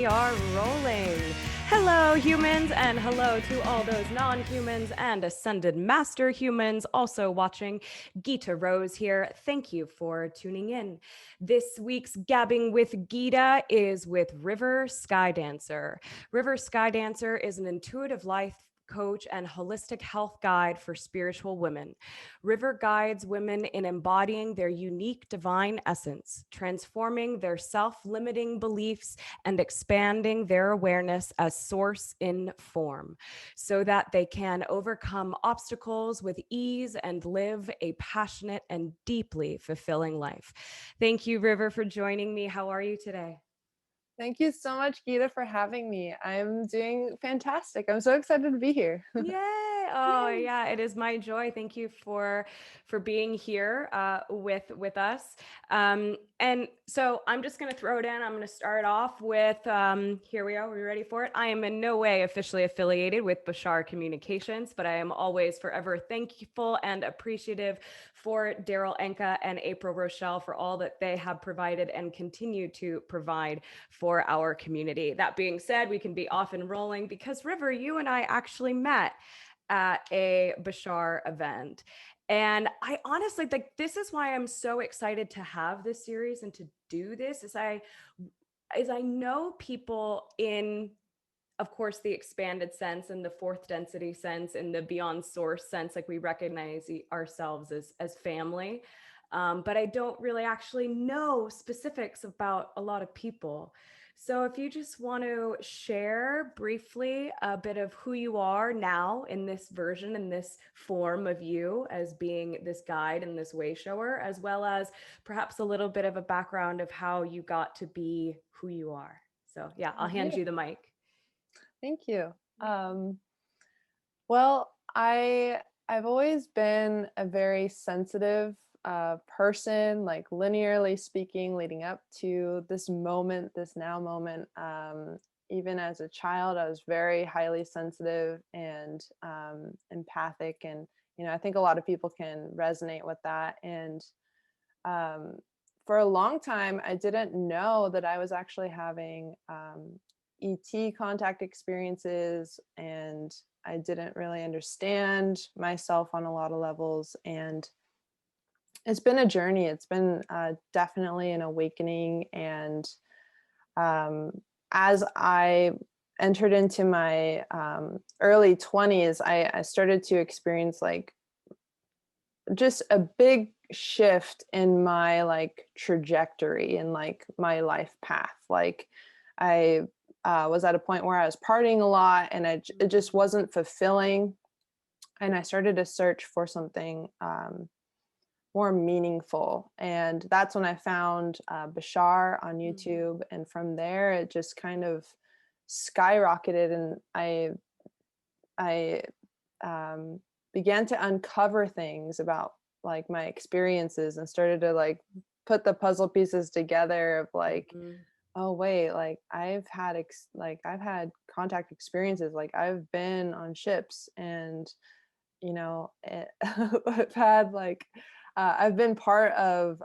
we are rolling. Hello, humans, and hello to all those non-humans and ascended master humans also watching. Gita Rose here. Thank you for tuning in. This week's Gabbing with Gita is with River Skydancer. River Skydancer is an intuitive life coach and holistic health guide for spiritual women. River guides women in embodying their unique divine essence, transforming their self-limiting beliefs, and expanding their awareness as source in form so that they can overcome obstacles with ease and live a passionate and deeply fulfilling life. Thank you, River, for joining me. How are you today? Thank you so much, Gita, for having me. I'm doing fantastic. I'm so excited to be here. Yay! Oh Yay. yeah, it is my joy. Thank you for being here with us. And so I'm just gonna throw it in. I'm gonna start off with here we are. Are we ready for it? I am in no way officially affiliated with Bashar Communications, but I am always forever thankful and appreciative for Daryl Enka and April Rochelle for all that they have provided and continue to provide for our community. That being said, we can be off and rolling because River, you and I actually met at a Bashar event. And I honestly like this is why I'm so excited to have this series and to do this is I know people in, of course, the expanded sense and the fourth density sense and the beyond source sense, like we recognize ourselves as family. But I don't really actually know specifics about a lot of people. So if you just want to share briefly a bit of who you are now in this version, in this form of you as being this guide and this way shower, as well as perhaps a little bit of a background of how you got to be who you are. So yeah, I'll hand Yeah, you the mic. thank you. Well, I've always been a very sensitive person, like linearly speaking, leading up to this moment, this now moment. Even as a child, I was very highly sensitive and empathic, and I think a lot of people can resonate with that. And um, for a long time, I didn't know that I was actually having ET contact experiences, and I didn't really understand myself on a lot of levels. And it's been a journey. It's been definitely an awakening. And um, as I entered into my early 20s, I started to experience like just a big shift in my like trajectory and like my life path. Like I was at a point where I was partying a lot, and it just wasn't fulfilling. And I started to search for something more meaningful. And that's when I found Bashar on YouTube. And from there, it just kind of skyrocketed. And I began to uncover things about like my experiences, and started to like put the puzzle pieces together of like, Mhm. oh wait, like I've had contact experiences, like I've been on ships, and I've had like I've been part of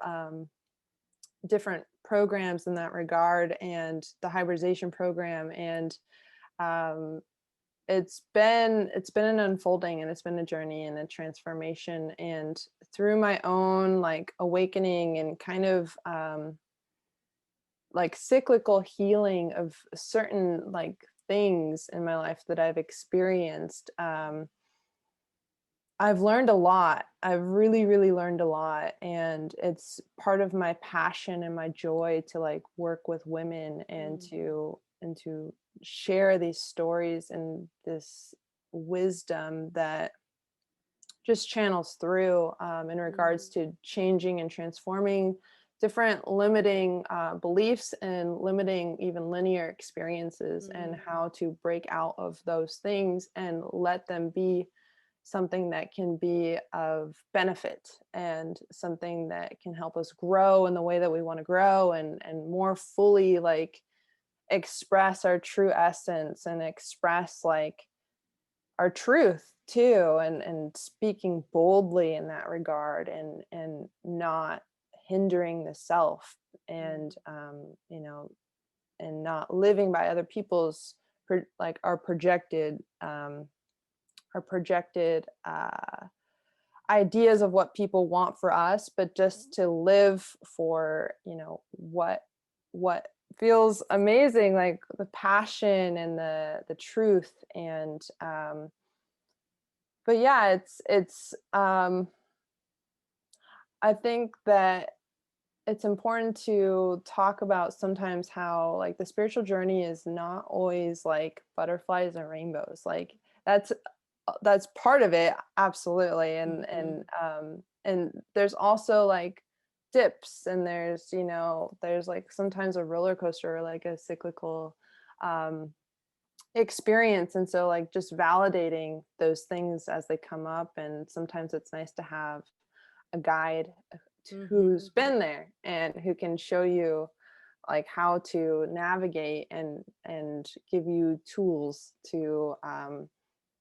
different programs in that regard, and the hybridization program. And um, it's been an unfolding, and it's been a journey and a transformation. And through my own like awakening and kind of like cyclical healing of certain like things in my life that I've experienced, I've learned a lot. I've really, really learned a lot. And it's part of my passion and my joy to like work with women, and to share these stories and this wisdom that just channels through in regards to changing and transforming different limiting beliefs and limiting even linear experiences, and how to break out of those things and let them be something that can be of benefit, and something that can help us grow in the way that we want to grow, and more fully like express our true essence, and express like our truth too, and speaking boldly in that regard, and not hindering the self. And not living by other people's like our projected ideas of what people want for us, but just to live for, what feels amazing, like the passion and the truth. And but yeah, it's I think that it's important to talk about sometimes how like the spiritual journey is not always like butterflies and rainbows. Like that's that's part of it, absolutely. And there's also like dips, and there's like sometimes a roller coaster or like a cyclical um experience. And so like just validating those things as they come up, and sometimes it's nice to have a guide who's Mhm. been there and who can show you like how to navigate and give you tools to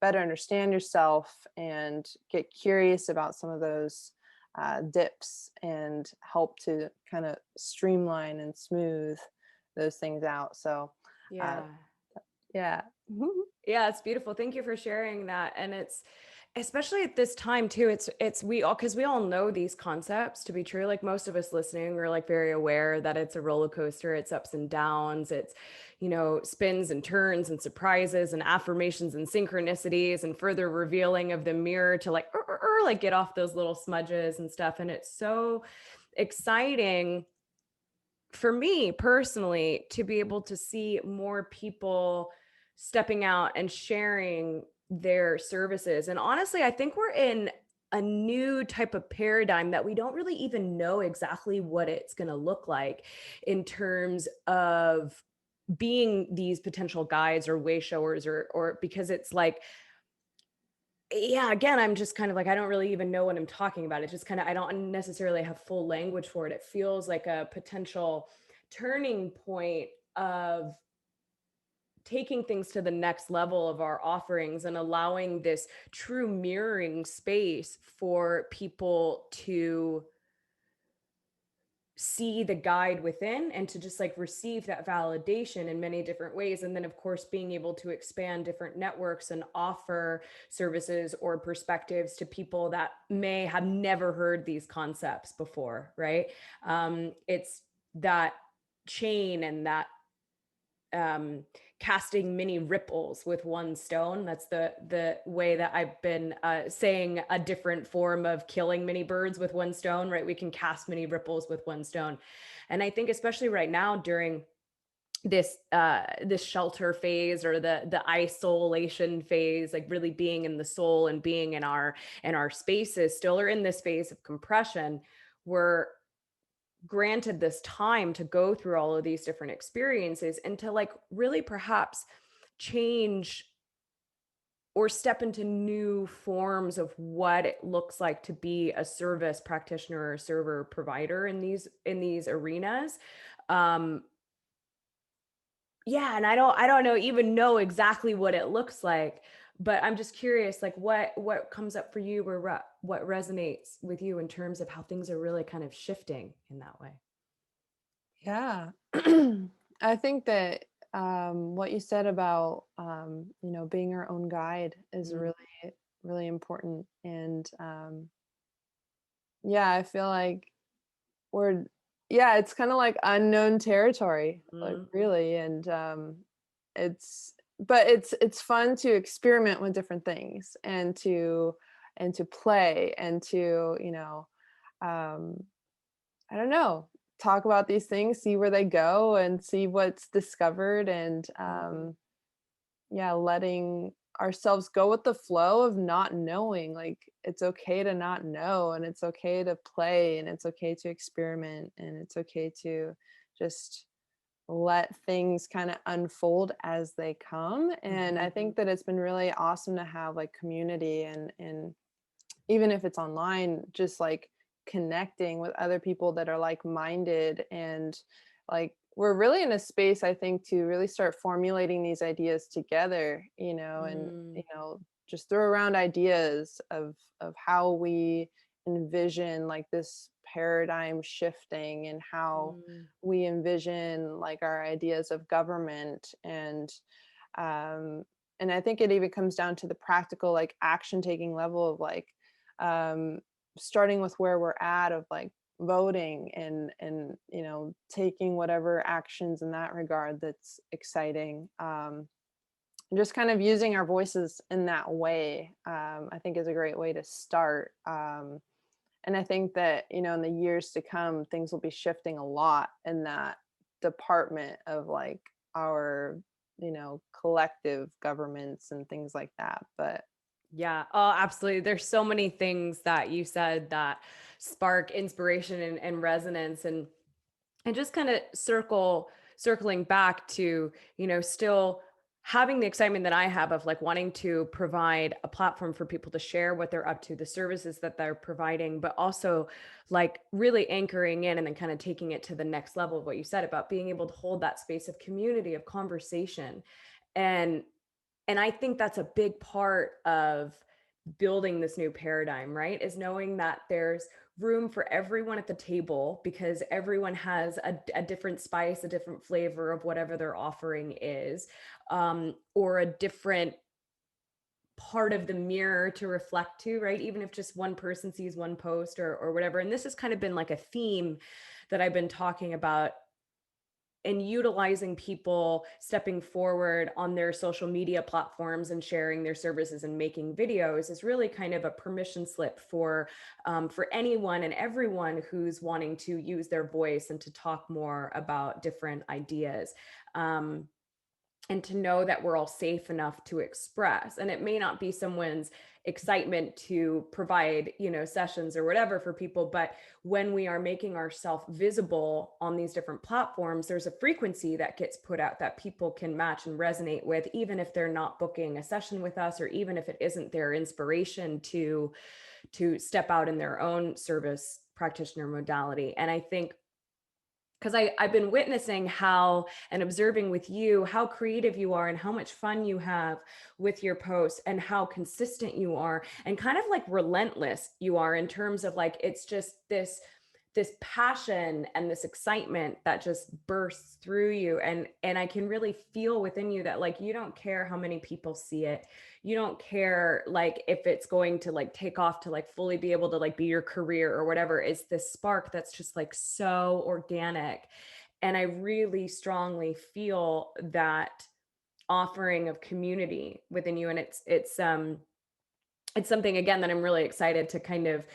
better understand yourself and get curious about some of those dips, and help to kind of streamline and smooth those things out. So uh, Yeah. yeah. Yeah, it's beautiful. Thank you for sharing that. And it's especially at this time too. It's we all, because we all know these concepts to be true. Like most of us listening, we're like very aware that it's a roller coaster, it's ups and downs, it's, spins and turns and surprises and affirmations and synchronicities and further revealing of the mirror to like like get off those little smudges and stuff. And it's so exciting for me personally to be able to see more people stepping out and sharing their services. And honestly, I think we're in a new type of paradigm that we don't really even know exactly what it's going to look like in terms of being these potential guides or way showers, or because it's like, yeah, again, I'm just kind of like, I don't really even know what I'm talking about. It's just kind of, I don't necessarily have full language for it. It feels like a potential turning point of taking things to the next level of our offerings and allowing this true mirroring space for people to see the guide within and to just like receive that validation in many different ways. And then of course being able to expand different networks and offer services or perspectives to people that may have never heard these concepts before, right? It's that chain and that um casting many ripples with one stone. That's the way that I've been saying a different form of killing many birds with one stone, right? We can cast many ripples with one stone. And I think especially right now during this shelter phase, or the isolation phase, like really being in the soul and being in our spaces still, or in this phase of compression, we're granted this time to go through all of these different experiences and to like really perhaps change or step into new forms of what it looks like to be a service practitioner or server provider in these arenas. um yeah, and I don't know even know exactly what it looks like, but I'm just curious, like what comes up for you, or what resonates with you in terms of how things are really kind of shifting in that way. Yeah. I think that what you said about being our own guide is Mm, really, really important. And yeah, I feel like we're yeah, it's kind of like unknown territory, like mm, really. And it's but it's fun to experiment with different things, and to play, and to um I don't know, talk about these things, see where they go, and see what's discovered. And mm. yeah, letting ourselves go with the flow of not knowing. Like it's okay to not know, and it's okay to play, and it's okay to experiment, and it's okay to just let things kind of unfold as they come. And I Mhm. think that it's been really awesome to have like community, and even if it's online, just like connecting with other people that are like-minded. And like we're really in a space, I think, to really start formulating these ideas together, and Mm, just throw around ideas of how we envision like this paradigm shifting and how Mm. we envision like our ideas of government. Um and I think it even comes down to the practical like action taking level of like um starting with where we're at of like voting and you know taking whatever actions in that regard that's exciting. And just kind of using our voices in that way, I think is a great way to start. And I think that, you know, in the years to come, things will be shifting a lot in that department of like our, you know, collective governments and things like that. But Yeah. Oh, absolutely. There's so many things that you said that spark inspiration and resonance, and just kind of circling back to, still having the excitement that I have of like wanting to provide a platform for people to share what they're up to, the services that they're providing, but also like really anchoring in and then kind of taking it to the next level of what you said about being able to hold that space of community, of conversation. And I think that's a big part of building this new paradigm, right? Is knowing that there's room for everyone at the table because everyone has a different spice, a different flavor of whatever their offering is, or a different part of the mirror to reflect to, right? Even if just one person sees one post or whatever. And this has kind of been like a theme that I've been talking about, and utilizing people stepping forward on their social media platforms and sharing their services and making videos is really kind of a permission slip for anyone and everyone who's wanting to use their voice and to talk more about different ideas. And to know that we're all safe enough to express. And it may not be someone's excitement to provide, sessions or whatever for people, but when we are making ourselves visible on these different platforms, there's a frequency that gets put out that people can match and resonate with, even if they're not booking a session with us, or even if it isn't their inspiration to step out in their own service practitioner modality. And I think because I've been witnessing how and observing with you how creative you are and how much fun you have with your posts and how consistent you are and kind of like relentless you are in terms of like it's just this passion and this excitement that just bursts through you, and I can really feel within you that like you don't care how many people see it. You don't care like if it's going to like take off to like fully be able to like be your career or whatever. It's this spark that's just like so organic. And I really strongly feel that offering of community within you. And it's something again that I'm really excited to kind of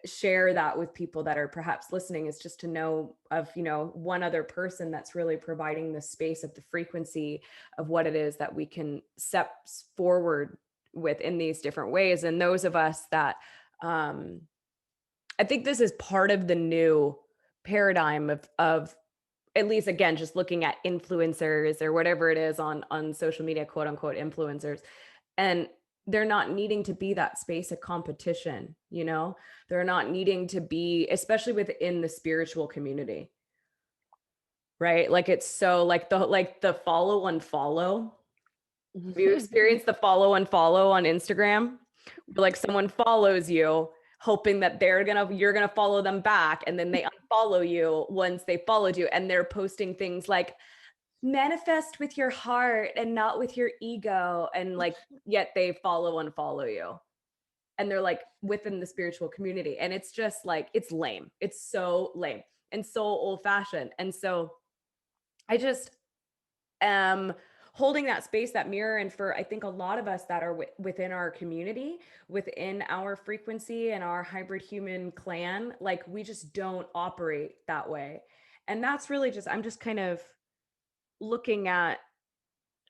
share that with people that are perhaps listening, is just to know of, one other person that's really providing the space of the frequency of what it is that we can step forward with in these different ways. And those of us that, I think this is part of the new paradigm of at least again, just looking at influencers or whatever it is on social media, quote unquote influencers. And they're not needing to be that space of competition, they're not needing to be, especially within the spiritual community, right? Like it's so like the follow unfollow. Have you experienced the follow unfollow on Instagram? Where like someone follows you hoping that you're gonna follow them back, and then they unfollow you once they followed you, and they're posting things like manifest with your heart and not with your ego, and like yet they follow unfollow you, and they're like within the spiritual community, and it's just like it's lame. It's so lame and so old fashioned. And so I just holding that space, that mirror. And for, I think a lot of us that are within our community, within our frequency and our hybrid human clan, like we just don't operate that way. And that's really just, I'm just kind of looking at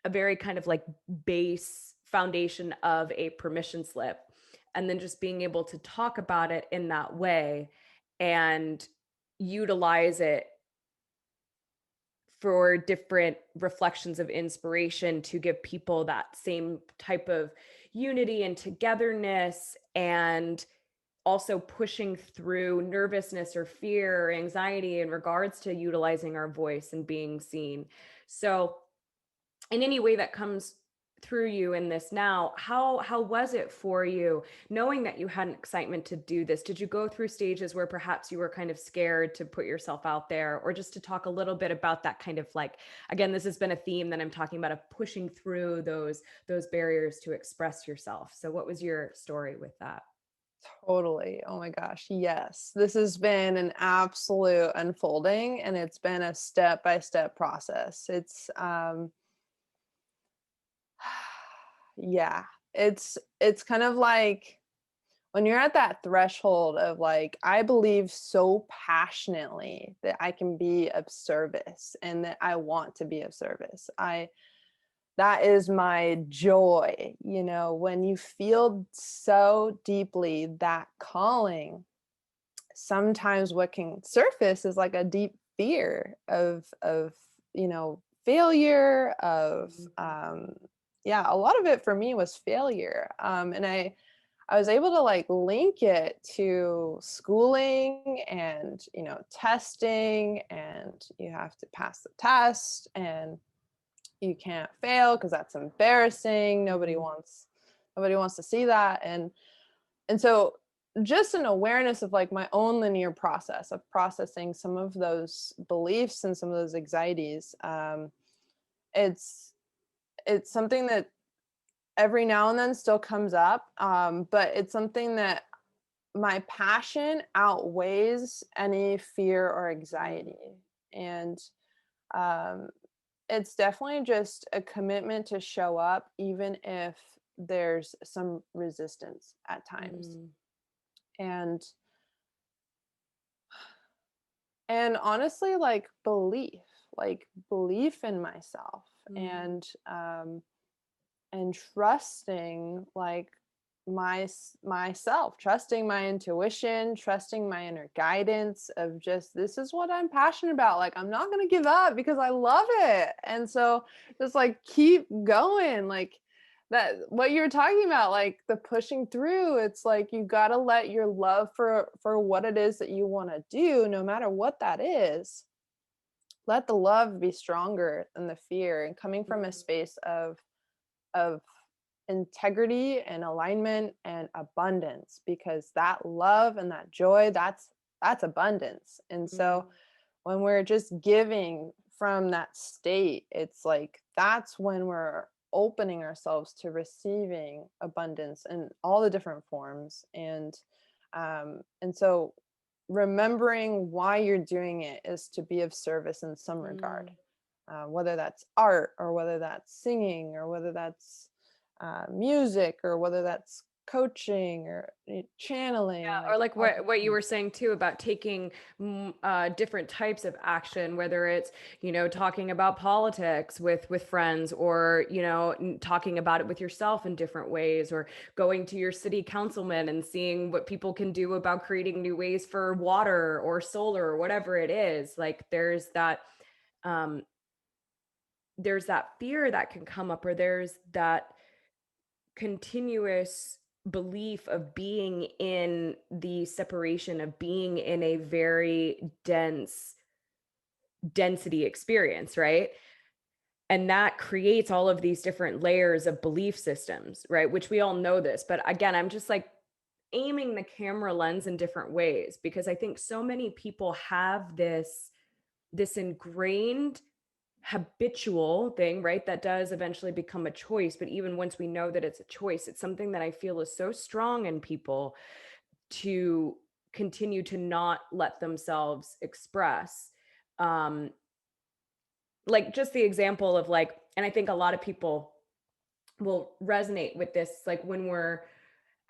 a very kind of like base foundation of a permission slip, and then just being able to talk about it in that way and utilize it for different reflections of inspiration to give people that same type of unity and togetherness, and also pushing through nervousness or fear or anxiety in regards to utilizing our voice and being seen. So in any way that comes through you in this now, how was it for you knowing that you had an excitement to do this? Did you go through stages where perhaps you were kind of scared to put yourself out there, or just to talk a little bit about that kind of like, again, this has been a theme that I'm talking about, of pushing through those barriers to express yourself. So what was your story with that? Totally. Oh my gosh. Yes. This has been an absolute unfolding, and it's been a step by step process. Yeah. It's kind of like when you're at that threshold of like, I believe so passionately that I can be of service and that I want to be of service. That is my joy, when you feel so deeply that calling. Sometimes what can surface is like a deep fear of failure, of Mhm. yeah, a lot of it for me was failure. And I was able to like link it to schooling and testing, and you have to pass the test, and you can't fail because that's embarrassing. Mhm. Nobody wants to see that. And so just an awareness of like my own linear process of processing some of those beliefs and some of those anxieties. It's it's something that every now and then still comes up, but it's something that my passion outweighs any fear or Mm. anxiety. And um, it's definitely just a commitment to show up even if there's some resistance at times. Mm. And and honestly, like belief in myself, Mm. and trusting like myself, trusting my intuition, trusting my inner guidance of just, this is what I'm passionate about. Like, I'm not going to give up because I love it. And so just like keep going. Like, that what you're talking about, like the pushing through, it's like you got to let your love for what it is that you want to do, no matter what that is, let the love be stronger than the fear, and coming from a Mm. space of integrity and alignment and abundance, because that love and that joy, that's abundance. And Mm. so when we're just giving from that state, it's like that's when we're opening ourselves to receiving abundance in all the different forms. And so remembering why you're doing it is to be of service in some regard, Mm. whether that's art, or whether that's singing, or whether that's music, or whether that's coaching, or channeling, Yeah, or like like all what you different. were saying too about taking different types of action, whether it's talking about politics with friends, or talking about it with yourself in different ways, or going to your city councilman and seeing what people can do about creating new ways for water or solar or whatever it is. Like um, there's that fear that can come up, or there's that continuous belief of being in the separation, of being in a very density experience, right? And that creates all of these different layers of belief systems, right? Which we all know this, but again, I'm just like aiming the camera lens in different ways, because I think so many people have this ingrained habitual thing, right? That does eventually become a choice. But even once we know that it's a choice, it's something that I feel is so strong in people to continue to not let themselves express. Um, like just the example of like, and I think a lot of people will resonate with this, like when we're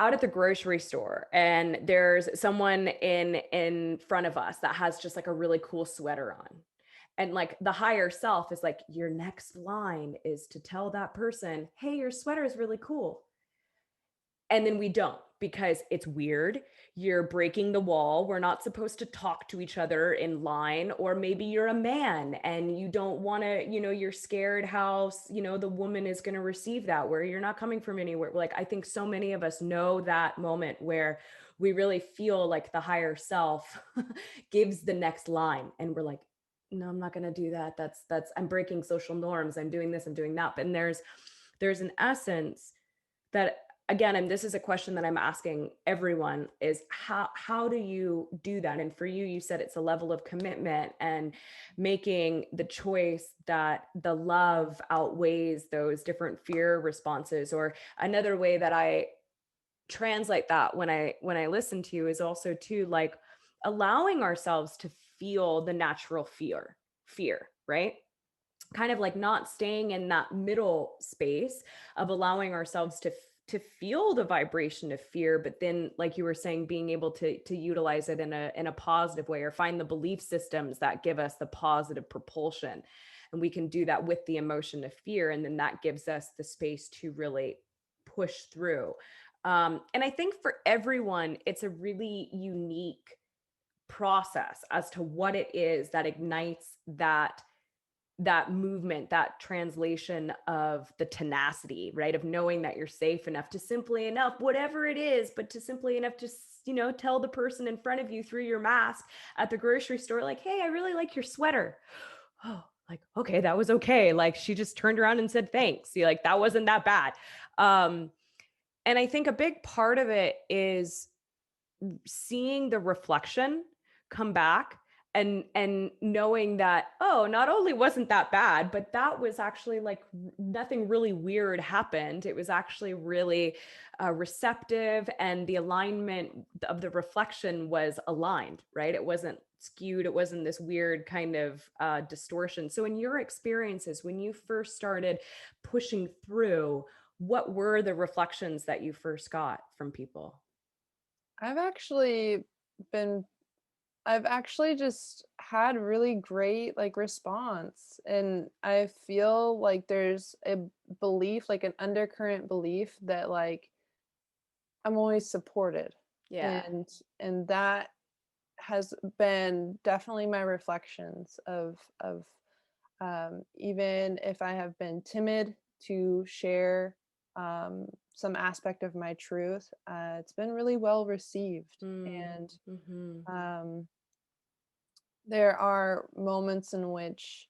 out at the grocery store and there's someone in front of us that has just like a really cool sweater on, and like the higher self is like, your next line is to tell that person, hey, your sweater is really cool. And then we don't, because it's weird. You're breaking the wall. We're not supposed to talk to each other in line. Or maybe you're a man and you don't want to, you're scared how, the woman is going to receive that, where you're not coming from anywhere. Like, I think so many of us know that moment where we really feel like the higher self gives the next line. And we're like, no, I'm not going to do that. I'm breaking social norms. I'm doing this, I'm doing that. But there's there's an essence that, again, and this is a question that I'm asking everyone, is how do you do that? And for you, you said it's a level of commitment and making the choice that the love outweighs those different fear responses. Or another way that I translate that when I listen to you is also to like allowing ourselves to feel the natural fear, right? Kind of like not staying in that middle space of allowing ourselves to feel the vibration of fear, but then, like you were saying, being able to utilize it in a positive way, or find the belief systems that give us the positive propulsion. And we can do that with the emotion of fear, and then that gives us the space to really push through. And I think for everyone, it's a really unique process as to what it is that ignites that movement, that translation of the tenacity, right? Of knowing that you're safe enough to simply enough, whatever it is, but to simply enough to, tell the person in front of you through your mask at the grocery store, like, hey, I really like your sweater. Oh, like, okay, that was okay. Like, she just turned around and said, thanks. See, like, that wasn't that bad. And I think a big part of it is seeing the reflection come back, and knowing that, oh, not only wasn't that bad, but that was actually like nothing really weird happened. It was actually really receptive, and the alignment of the reflection was aligned, right? It wasn't skewed. It wasn't this weird kind of distortion. So in your experiences, when you first started pushing through, what were the reflections that you first got from people? I've actually been I've actually just had really great like response, and I feel like there's a belief, like an undercurrent belief that like I'm always supported. Yeah. And that has been definitely my reflections of even if I have been timid to share some aspect of my truth, it's been really well received. Mm, And mhm. um, there are moments in which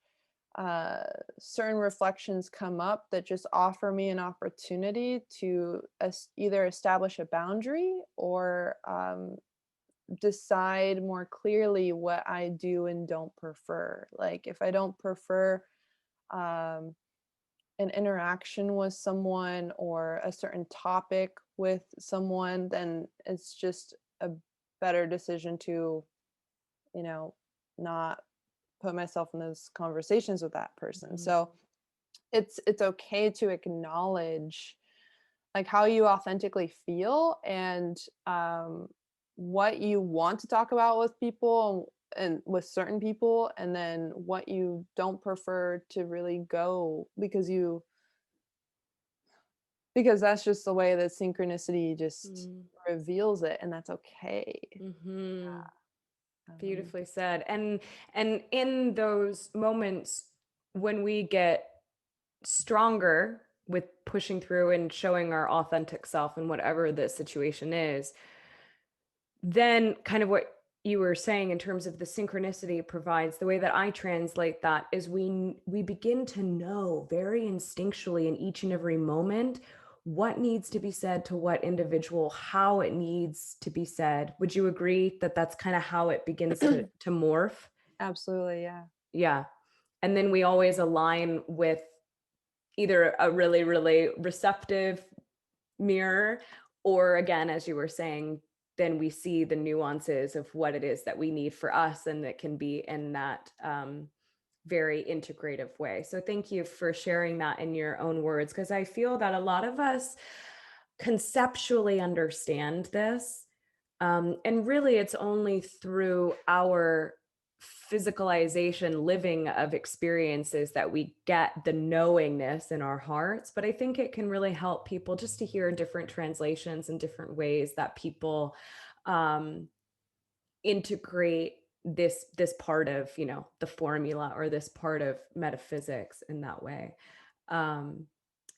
uh, certain reflections come up that just offer me an opportunity to either establish a boundary or decide more clearly what I do and don't prefer. Like if I don't prefer um, an interaction with someone or a certain topic with someone, then it's just a better decision to, you know, not put myself in those conversations with that person. Mhm. So it's okay to acknowledge like how you authentically feel, and what you want to talk about with people and with certain people, and then what you don't prefer to really go because that's just the way that synchronicity just Mm, reveals it, and that's okay. mhm. um, Beautifully said. And in those moments when we get stronger with pushing through and showing our authentic self in whatever the situation is, then kind of what you were saying in terms of the synchronicity provides, the way that I translate that is we begin to know very instinctually in each and every moment what needs to be said to what individual, how it needs to be said. Would you agree that that's kind of how it begins to morph? Absolutely, yeah. Yeah. And then we always align with either a really, really receptive mirror, or again, as you were saying, then we see the nuances of what it is that we need for us, and that can be in that very integrative way. So thank you for sharing that in your own words, because I feel that a lot of us conceptually understand this, and really it's only through our physicalization living of experiences that we get the knowingness in our hearts. But I think it can really help people just to hear different translations and different ways that people um, integrate this part of, the formula, or this part of metaphysics in that way. um,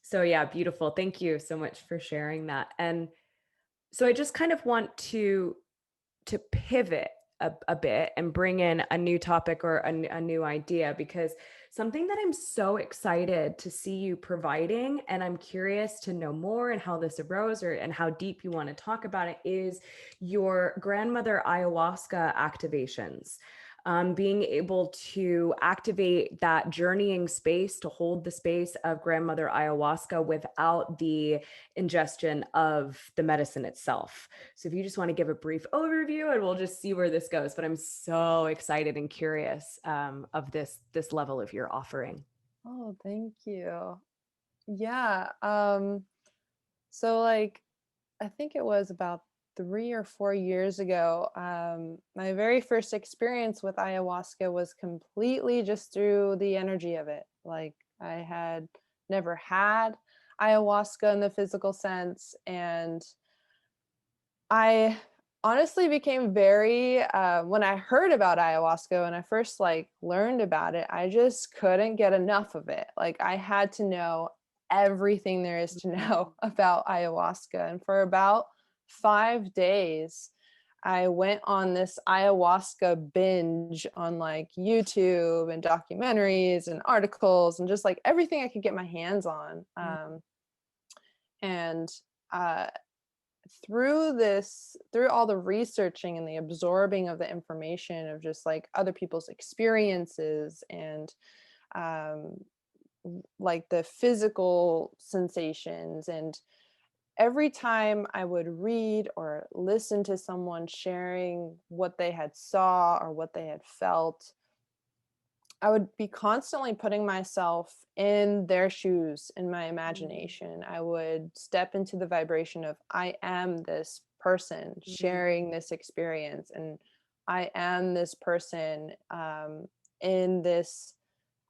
so yeah, beautiful. Thank you so much for sharing that. And so I just kind of want to pivot a bit and bring in a new topic or a new idea, because something that I'm so excited to see you providing, and I'm curious to know more and how this arose and how deep you want to talk about it, is your grandmother ayahuasca activations. Being able to activate that journeying space, to hold the space of grandmother ayahuasca without the ingestion of the medicine itself. So if you just want to give a brief overview, and we'll just see where this goes. But I'm so excited and curious of this level of your offering. Oh, thank you. Yeah. So like I think it was about 3 or 4 years ago. My very first experience with ayahuasca was completely just through the energy of it. Like I had never had ayahuasca in the physical sense, and I honestly became very when I heard about ayahuasca, when I first like learned about it, I just couldn't get enough of it. Like I had to know everything there is to know about ayahuasca. And for about 5 days, I went on this ayahuasca binge on like YouTube and documentaries and articles and just like everything I could get my hands on. And uh, through all the researching and the absorbing of the information of just like other people's experiences and um, like the physical sensations, and every time I would read or listen to someone sharing what they had saw or what they had felt, I would be constantly putting myself in their shoes in my imagination. I would step into the vibration of I am this person sharing this experience, and I am this person in this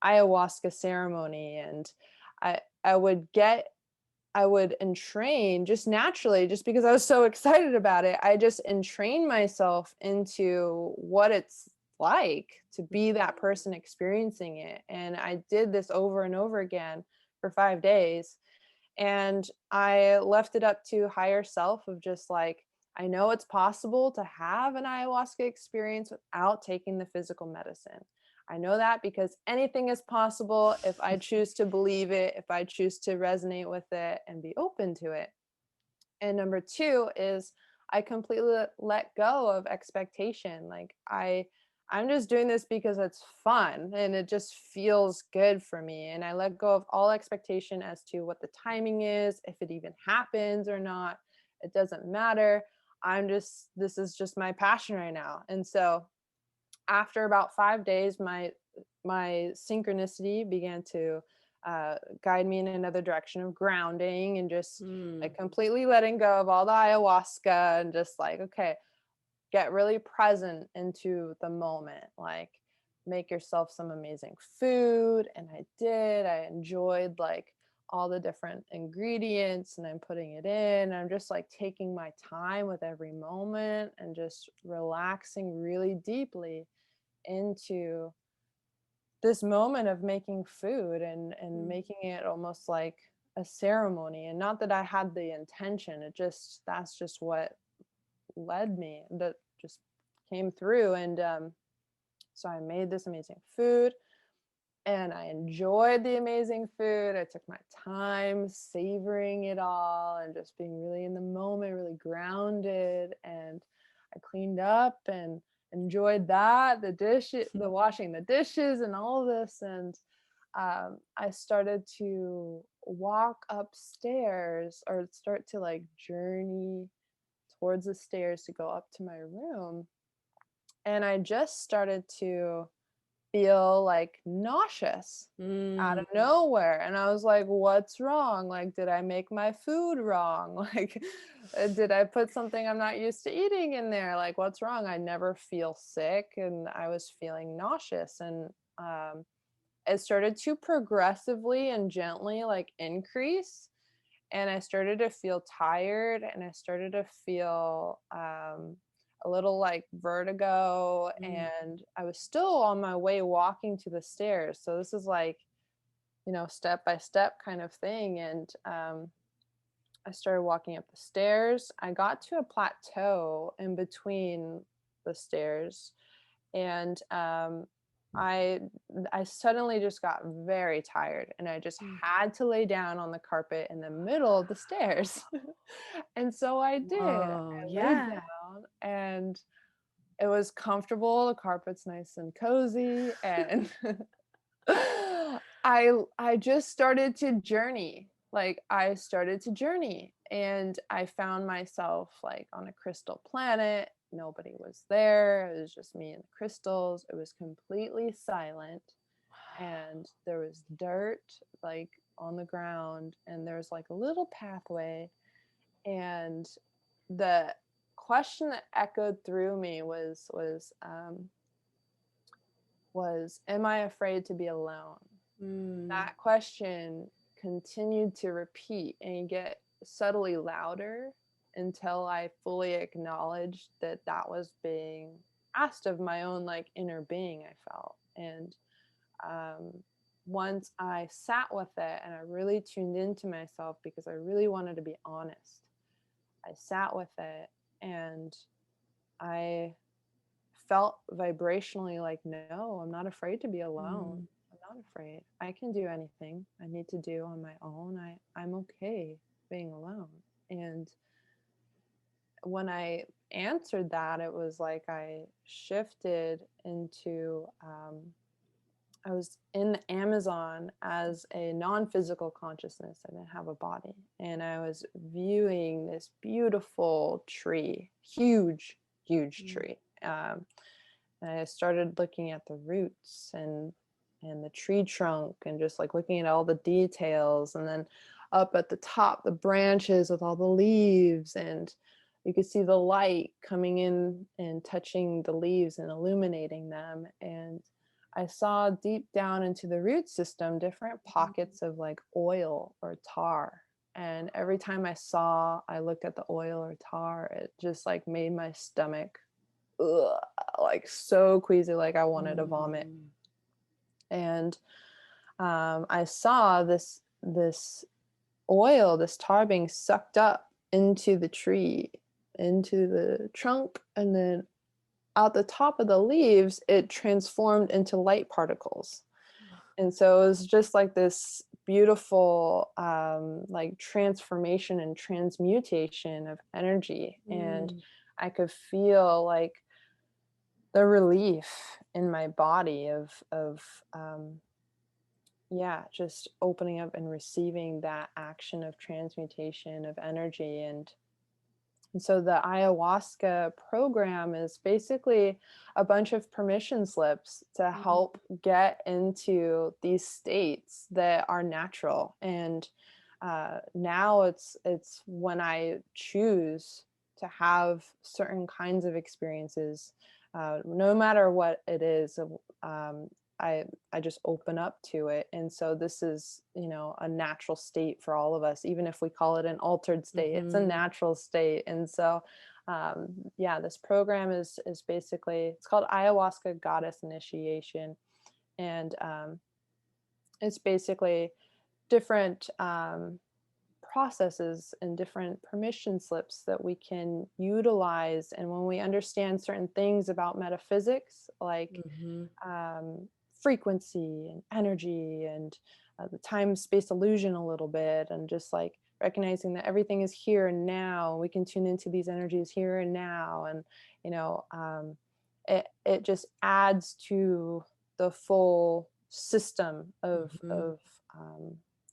ayahuasca ceremony. And I would get I would entrain just naturally, just because I was so excited about it. I just entrain myself into what it's like to be that person experiencing it. And I did this over and over again for 5 days. And I left it up to higher self of just like, I know it's possible to have an ayahuasca experience without taking the physical medicine. I know that because anything is possible if I choose to believe it, if I choose to resonate with it and be open to it. And number two is I completely let go of expectation. Like I'm just doing this because it's fun and it just feels good for me. And I let go of all expectation as to what the timing is, if it even happens or not. It doesn't matter. This is just my passion right now. And so after about 5 days, my synchronicity began to guide me in another direction of grounding and just like completely letting go of all the ayahuasca and just like, okay, get really present into the moment. Like make yourself some amazing food. And I enjoyed like all the different ingredients, and I'm putting it in. I'm just like taking my time with every moment and just relaxing really deeply into this moment of making food and making it almost like a ceremony. And not that I had the intention, that's just what led me, that just came through. And so I made this amazing food and I enjoyed the amazing food. I took my time savoring it all and just being really in the moment, really grounded. And I cleaned up and enjoyed that, the washing the dishes and all of this. And I started to walk upstairs, or start to like journey towards the stairs to go up to my room. And I just started to feel like nauseous out of nowhere. And I was like, what's wrong? Like, did I make my food wrong? Like, did I put something I'm not used to eating in there? Like, what's wrong? I never feel sick. And I was feeling nauseous. And it started to progressively and gently like increase. And I started to feel tired, and I started to feel a little like vertigo. And I was still on my way walking to the stairs. So this is like, step by step kind of thing. And I started walking up the stairs. I got to a plateau in between the stairs, and I I suddenly just got very tired, and I just had to lay down on the carpet in the middle of the stairs. And so I did. Whoa, I laid yeah. down, and it was comfortable. The carpet's nice and cozy, and I just started to journey. Like, I started to journey, and I found myself like on a crystal planet. Nobody was there. It was just me and the crystals. It was completely silent, and there was dirt like on the ground, and there's like a little pathway, and the question that echoed through me was am I afraid to be alone? Mm, That question continued to repeat and get subtly louder until I fully acknowledged that that was being asked of my own like inner being, I felt. And um, once I sat with it and I really tuned into myself because I really wanted to be honest, I sat with it, and I felt vibrationally like, no, I'm not afraid to be alone. mm, I'm not afraid. I can do anything I need to do on my own. I'm okay being alone. And when I answered that, it was like I shifted into, I was in the Amazon as a non-physical consciousness. I didn't have a body. And I was viewing this beautiful tree, huge mm, tree. And I started looking at the roots and the tree trunk, and just like looking at all the details, and then up at the top the branches with all the leaves, and you could see the light coming in and touching the leaves and illuminating them. And I saw deep down into the root system different pockets of like oil or tar. And every time I looked at the oil or tar, it just like made my stomach ugh, like so queasy, like I wanted to vomit. mm. And I saw this oil, this tar being sucked up into the tree, into the trunk, and then out the top of the leaves, it transformed into light particles. And so it was just like this beautiful like transformation and transmutation of energy. And Mm, I could feel like the relief in my body of yeah, just opening up and receiving that action of transmutation of energy. And so the ayahuasca program is basically a bunch of permission slips to mm, help get into these states that are natural. And now it's when I choose to have certain kinds of experiences, no matter what it is, um, I just open up to it. And so this is, you know, a natural state for all of us, even if we call it an altered state, it's a mhm. natural state. And so yeah, this program is basically, it's called Ayahuasca Goddess Initiation. And it's basically different processes and different permission slips that we can utilize. And when we understand certain things about metaphysics, like Mhm. um, frequency and energy and the time space illusion a little bit, and just like recognizing that everything is here and now, we can tune into these energies here and now. And you know, it just adds to the full system Mhm. of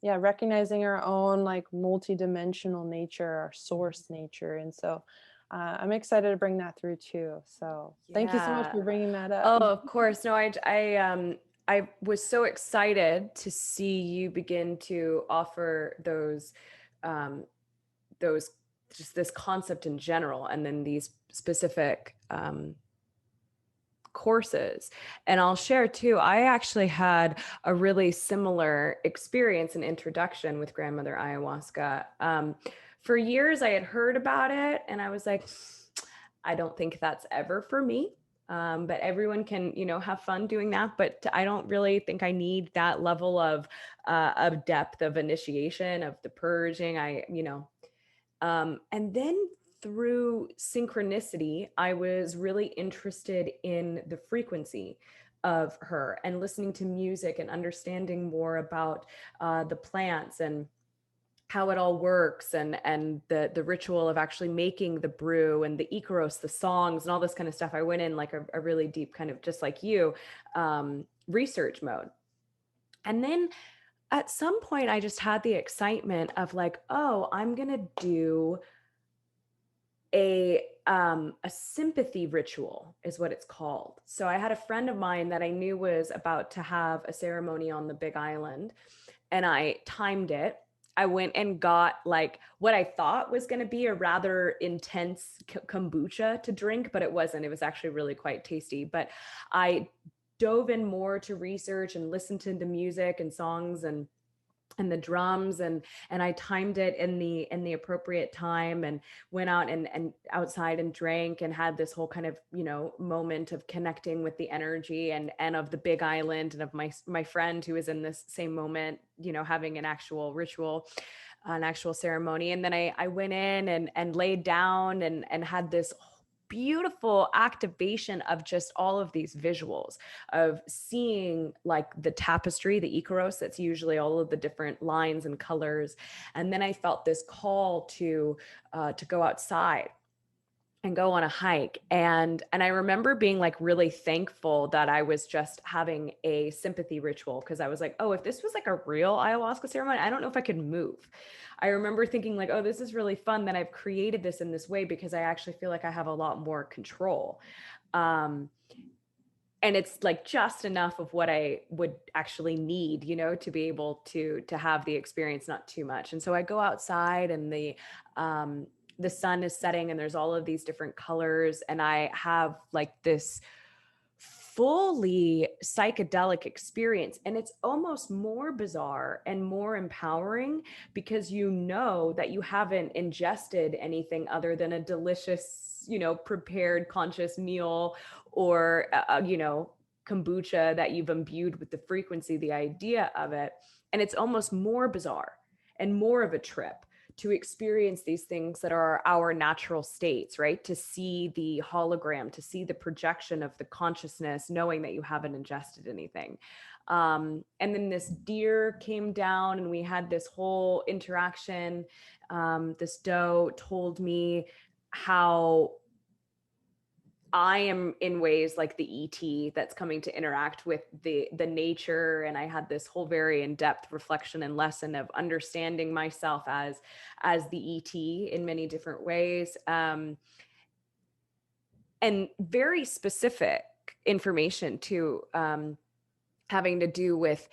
yeah, recognizing our own like multidimensional nature, our source nature. And so I'm excited to bring that through too. So thank you so much Yeah. for bringing that up. Oh, of course. No, I was so excited to see you begin to offer um those just this concept in general, and then these specific courses. And I'll share too, I actually had a really similar experience and introduction with grandmother ayahuasca. For years, I had heard about it and I was like, I don't think that's ever for me. But everyone can, you know, have fun doing that. But I don't really think I need that level of depth of initiation, of the purging. And then through synchronicity, I was really interested in the frequency of her and listening to music and understanding more about the plants and how it all works, and the ritual of actually making the brew and the Icaros, the songs and all this kind of stuff. I went in like a really deep kind of, just like you, research mode. And then at some point I just had the excitement of like, oh, I'm gonna do a sympathy ritual is what it's called. So I had a friend of mine that I knew was about to have a ceremony on the Big Island, and I timed it. I went and got like what I thought was going to be a rather intense kombucha to drink, but it wasn't. It was actually really quite tasty. But I dove in more to research and listened to the music and songs and the drums, and I timed it in the appropriate time, and went out and outside and drank and had this whole kind of, you know, moment of connecting with the energy and of the Big Island, and of my friend who was in this same moment, you know, having an actual ritual, an actual ceremony. And then I went in and laid down and had this beautiful activation of just all of these visuals of seeing like the tapestry, the Icaros, that's usually all of the different lines and colors. And then I felt this call to go outside and go on a hike. And I remember being like really thankful that I was just having a sympathy ritual, because I was like, oh, if this was like a real ayahuasca ceremony, I don't know if I could move. I remember thinking like, oh, this is really fun that I've created this in this way, because I actually feel like I have a lot more control. Um, and it's like just enough of what I would actually need, you know, to be able to have the experience, not too much. And so I go outside, and the sun is setting, and there's all of these different colors, and I have like this fully psychedelic experience, and it's almost more bizarre and more empowering, because you know that you haven't ingested anything other than a delicious, you know, prepared conscious meal, or you know, kombucha that you've imbued with the frequency, the idea of it. And it's almost more bizarre and more of a trip to experience these things that are our natural states, right? To see the hologram, to see the projection of the consciousness, knowing that you haven't ingested anything. And then this deer came down, and we had this whole interaction. This doe told me how I am in ways like the ET that's coming to interact with the nature. And I had this whole very in-depth reflection and lesson of understanding myself as the ET in many different ways. And very specific information to having to do with,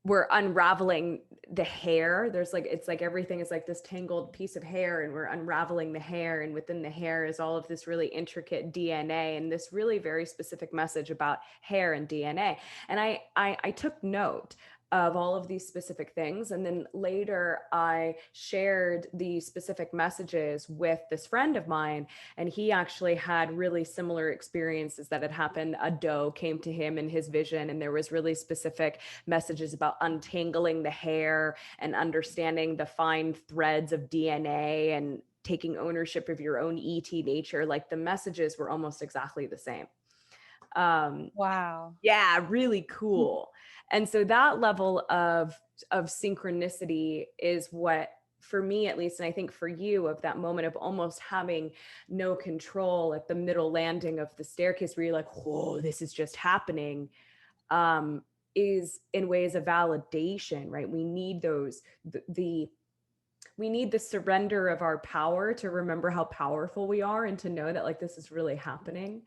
we're unraveling the hair. There's like, it's like everything is like this tangled piece of hair, and we're unraveling the hair, and within the hair is all of this really intricate DNA, and this really very specific message about hair and DNA. And I took note of all of these specific things, and then later I shared the specific messages with this friend of mine, and he actually had really similar experiences that had happened. A doe came to him in his vision, and there was really specific messages about untangling the hair and understanding the fine threads of DNA and taking ownership of your own ET nature. Like the messages were almost exactly the same. Wow. Yeah, really cool. And so that level of synchronicity is what, for me at least, and I think for you, of that moment of almost having no control at the middle landing of the staircase, where you're like, whoa, this is just happening, is in ways a validation, right? We need those, we need the surrender of our power to remember how powerful we are, and to know that like this is really happening.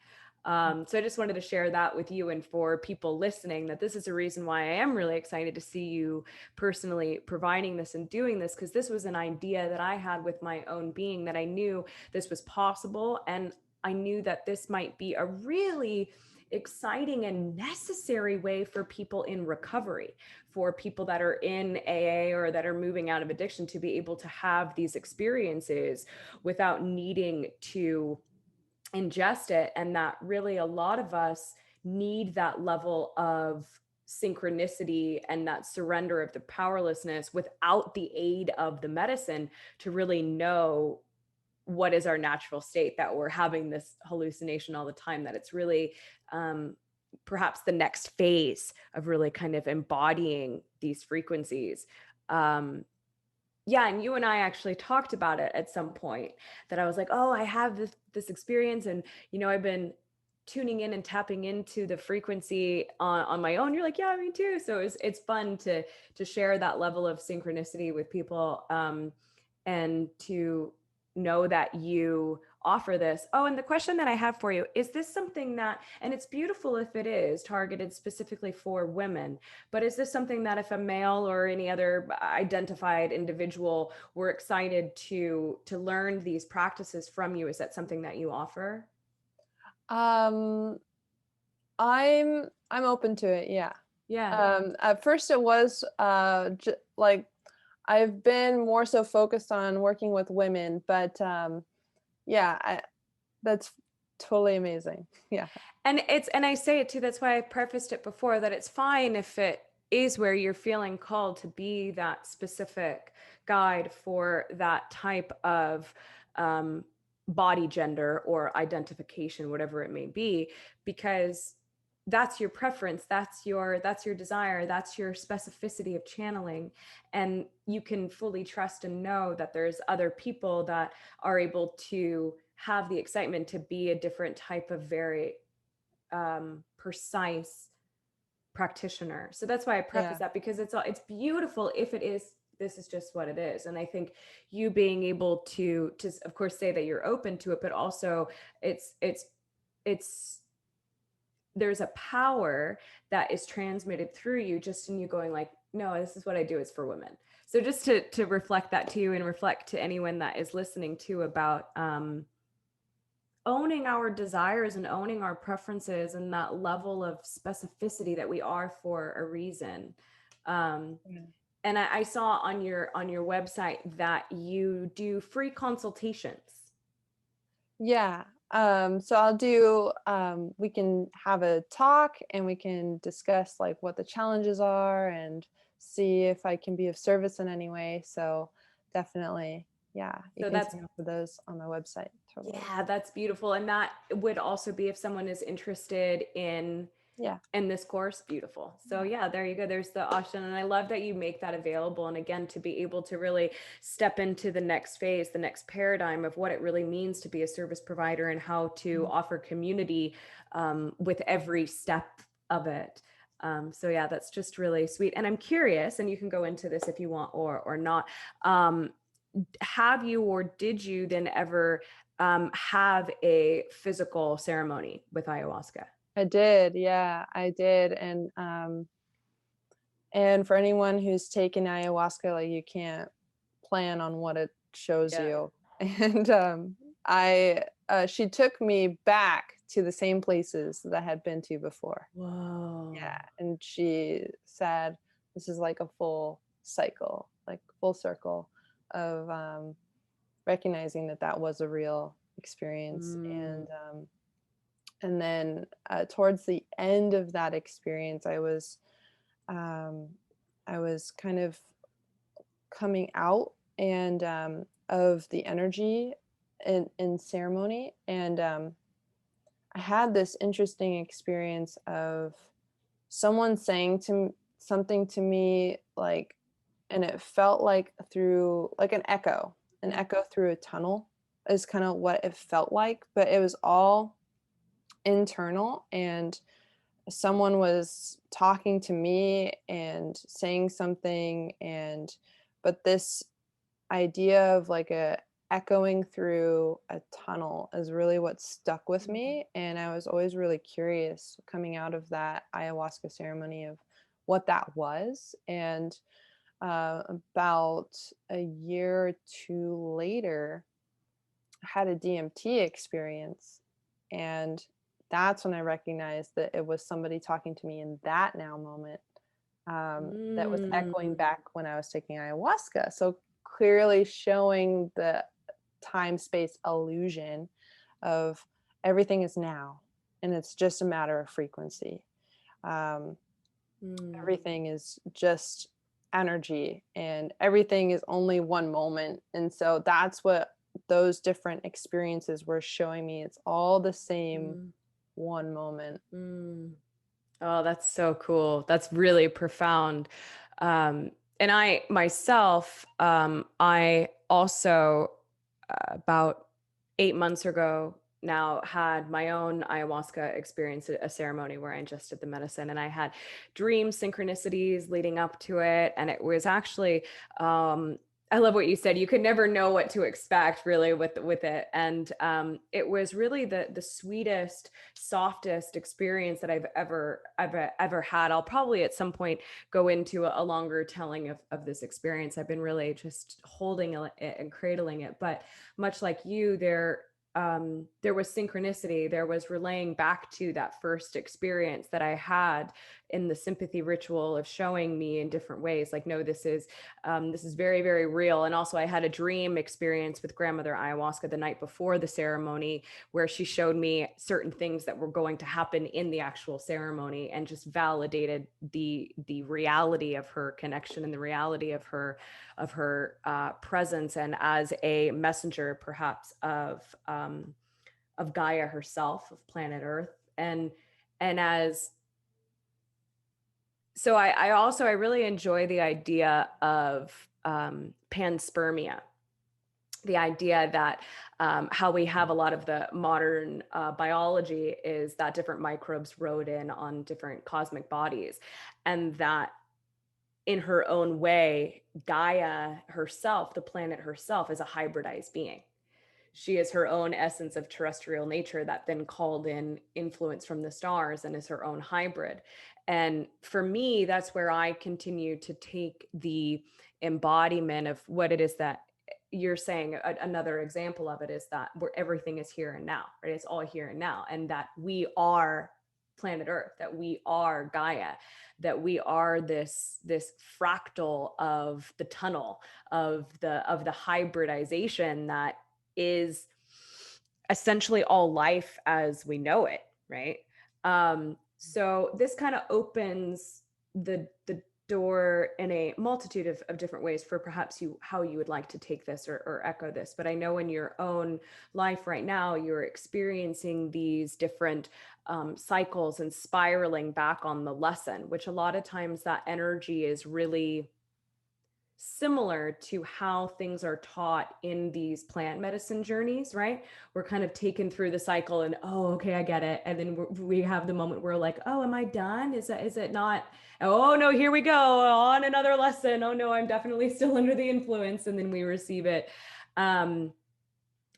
So I just wanted to share that with you, and for people listening, that this is a reason why I am really excited to see you personally providing this and doing this, because this was an idea that I had with my own being, that I knew this was possible, and I knew that this might be a really exciting and necessary way for people in recovery, for people that are in AA or that are moving out of addiction, to be able to have these experiences without needing to ingest it. And that really a lot of us need that level of synchronicity and that surrender of the powerlessness without the aid of the medicine, to really know what is our natural state, that we're having this hallucination all the time, that it's really perhaps the next phase of really kind of embodying these frequencies. Yeah, and you and I actually talked about it at some point, that I was like, "Oh, I have this experience, and I've been tuning in and tapping into the frequency on my own." You're like, "Yeah, me too." So it's fun to share that level of synchronicity with people, and to know that you offer this. Oh, and the question that I have for you is, this something that, and it's beautiful if it is targeted specifically for women, but is this something that if a male or any other identified individual were excited to learn these practices from you, is that something that you offer? Um, I'm open to it. Yeah. Yeah. At first it was like I've been more so focused on working with women, but yeah, that's totally amazing. Yeah. And I say it too, that's why I prefaced it before, that it's fine if it is where you're feeling called to be that specific guide for that type of um, body gender or identification, whatever it may be, because that's your preference, that's your desire, that's your specificity of channeling. And you can fully trust and know that there's other people that are able to have the excitement to be a different type of very precise practitioner. So that's why I preface Yeah. that, because it's beautiful if it is, this is just what it is. And I think you being able to of course say that you're open to it, but also it's there's a power that is transmitted through you, just in you going like, no, this is what I do, it's for women. So just to reflect that to you, and reflect to anyone that is listening too, about owning our desires and owning our preferences, and that level of specificity that we are for a reason. Um, Yeah. and I saw on your website that you do free consultations. Yeah. So I'll do, we can have a talk and we can discuss like what the challenges are and see if I can be of service in any way. So definitely, yeah, you So can that's sign up for those on my website. Totally. yeah, that's beautiful. And that would also be if someone is interested Yeah. in this course. Beautiful. So Yeah. yeah, there you go, there's the option. And I love that you make that available, and again, to be able to really step into the next phase, the next paradigm of what it really means to be a service provider, and how to Mm. offer community with every step of it. So yeah, that's just really sweet. And I'm curious, and you can go into this if you want or not, um, have you, or did you then ever have a physical ceremony with ayahuasca? I did. Yeah, I did. And for anyone who's taken ayahuasca, like you can't plan on what it shows Yeah. you. And I she took me back to the same places that I had been to before. Whoa. Yeah, and she said this is like a full cycle, like full circle of recognizing that that was a real experience. Mm. And then towards the end of that experience, um, I was kind of coming out and of the energy in ceremony, and I had this interesting experience of someone saying something to me, like, and it felt like through like an echo through a tunnel is kind of what it felt like, but it was all internal. And someone was talking to me and saying something, and but this idea of like a echoing through a tunnel is really what stuck with me. And I was always really curious coming out of that ayahuasca ceremony of what that was. And about a year or two later, I had a DMT experience, and that's when I recognized that it was somebody talking to me in that now moment, that was echoing Mm. back when I was taking ayahuasca. So clearly showing the time space illusion of everything is now, and it's just a matter of frequency. Um, Mm. Everything is just energy, and everything is only one moment. And so that's what those different experiences were showing me it's all the same Mm, one moment. mm. Oh, that's so cool. That's really profound. And I myself, I also about 8 months ago now had my own ayahuasca experience, a ceremony where I ingested the medicine, and I had dream synchronicities leading up to it. And it was actually, I love what you said. You could never know what to expect really with it. And it was really the sweetest, softest experience that I've ever had. I'll probably at some point go into a longer telling of this experience. I've been really just holding it and cradling it. But much like you, there was synchronicity. There was relaying back to that first experience that I had in the sympathy ritual of showing me in different ways, like, no, this is very, very real. And also I had a dream experience with grandmother ayahuasca the night before the ceremony, where she showed me certain things that were going to happen in the actual ceremony, and just validated the reality of her connection and the reality of her presence, and as a messenger perhaps of Gaia herself, of planet Earth. And as so I really enjoy the idea of panspermia, the idea that how we have a lot of the modern biology is that different microbes rode in on different cosmic bodies, and that in her own way, Gaia herself, the planet herself, is a hybridized being. She is her own essence of terrestrial nature that then called in influence from the stars and is her own hybrid. And for me, that's where I continue to take the embodiment of what it is that you're saying. Another example of it is that where everything is here and now, right? It's all here and now, and that we are planet Earth, that we are Gaia, that we are this fractal of the tunnel of the hybridization that is essentially all life as we know it, right? So this kind of opens the door in a multitude of different ways for perhaps how you would like to take this or echo this. But I know in your own life right now, you're experiencing these different cycles and spiraling back on the lesson, which a lot of times that energy is really similar to how things are taught in these plant medicine journeys, right? We're kind of taken through the cycle and, oh, okay, I get it. And then we have the moment where we're like, oh, am I done? Is it not? Oh no, here we go on another lesson. Oh no, I'm definitely still under the influence. And then we receive it. And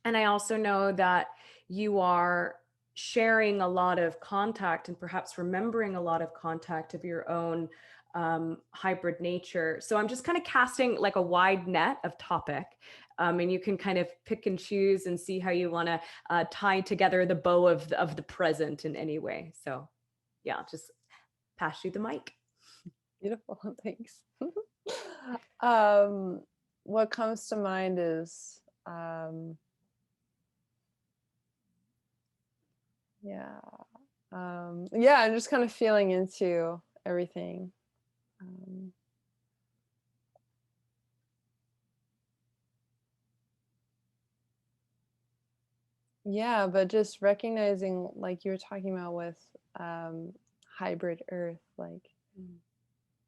I also know that you are sharing a lot of contact and perhaps remembering a lot of contact of your own hybrid nature. So I'm just kind of casting like a wide net of topic. And you can kind of pick and choose and see how you want to tie together the bow of the present in any way. So yeah, I'll just pass you the mic. Beautiful. Thanks. um, what comes to mind is, yeah, I'm just kind of feeling into everything. Um, yeah, but just recognizing, like you were talking about with hybrid Earth, like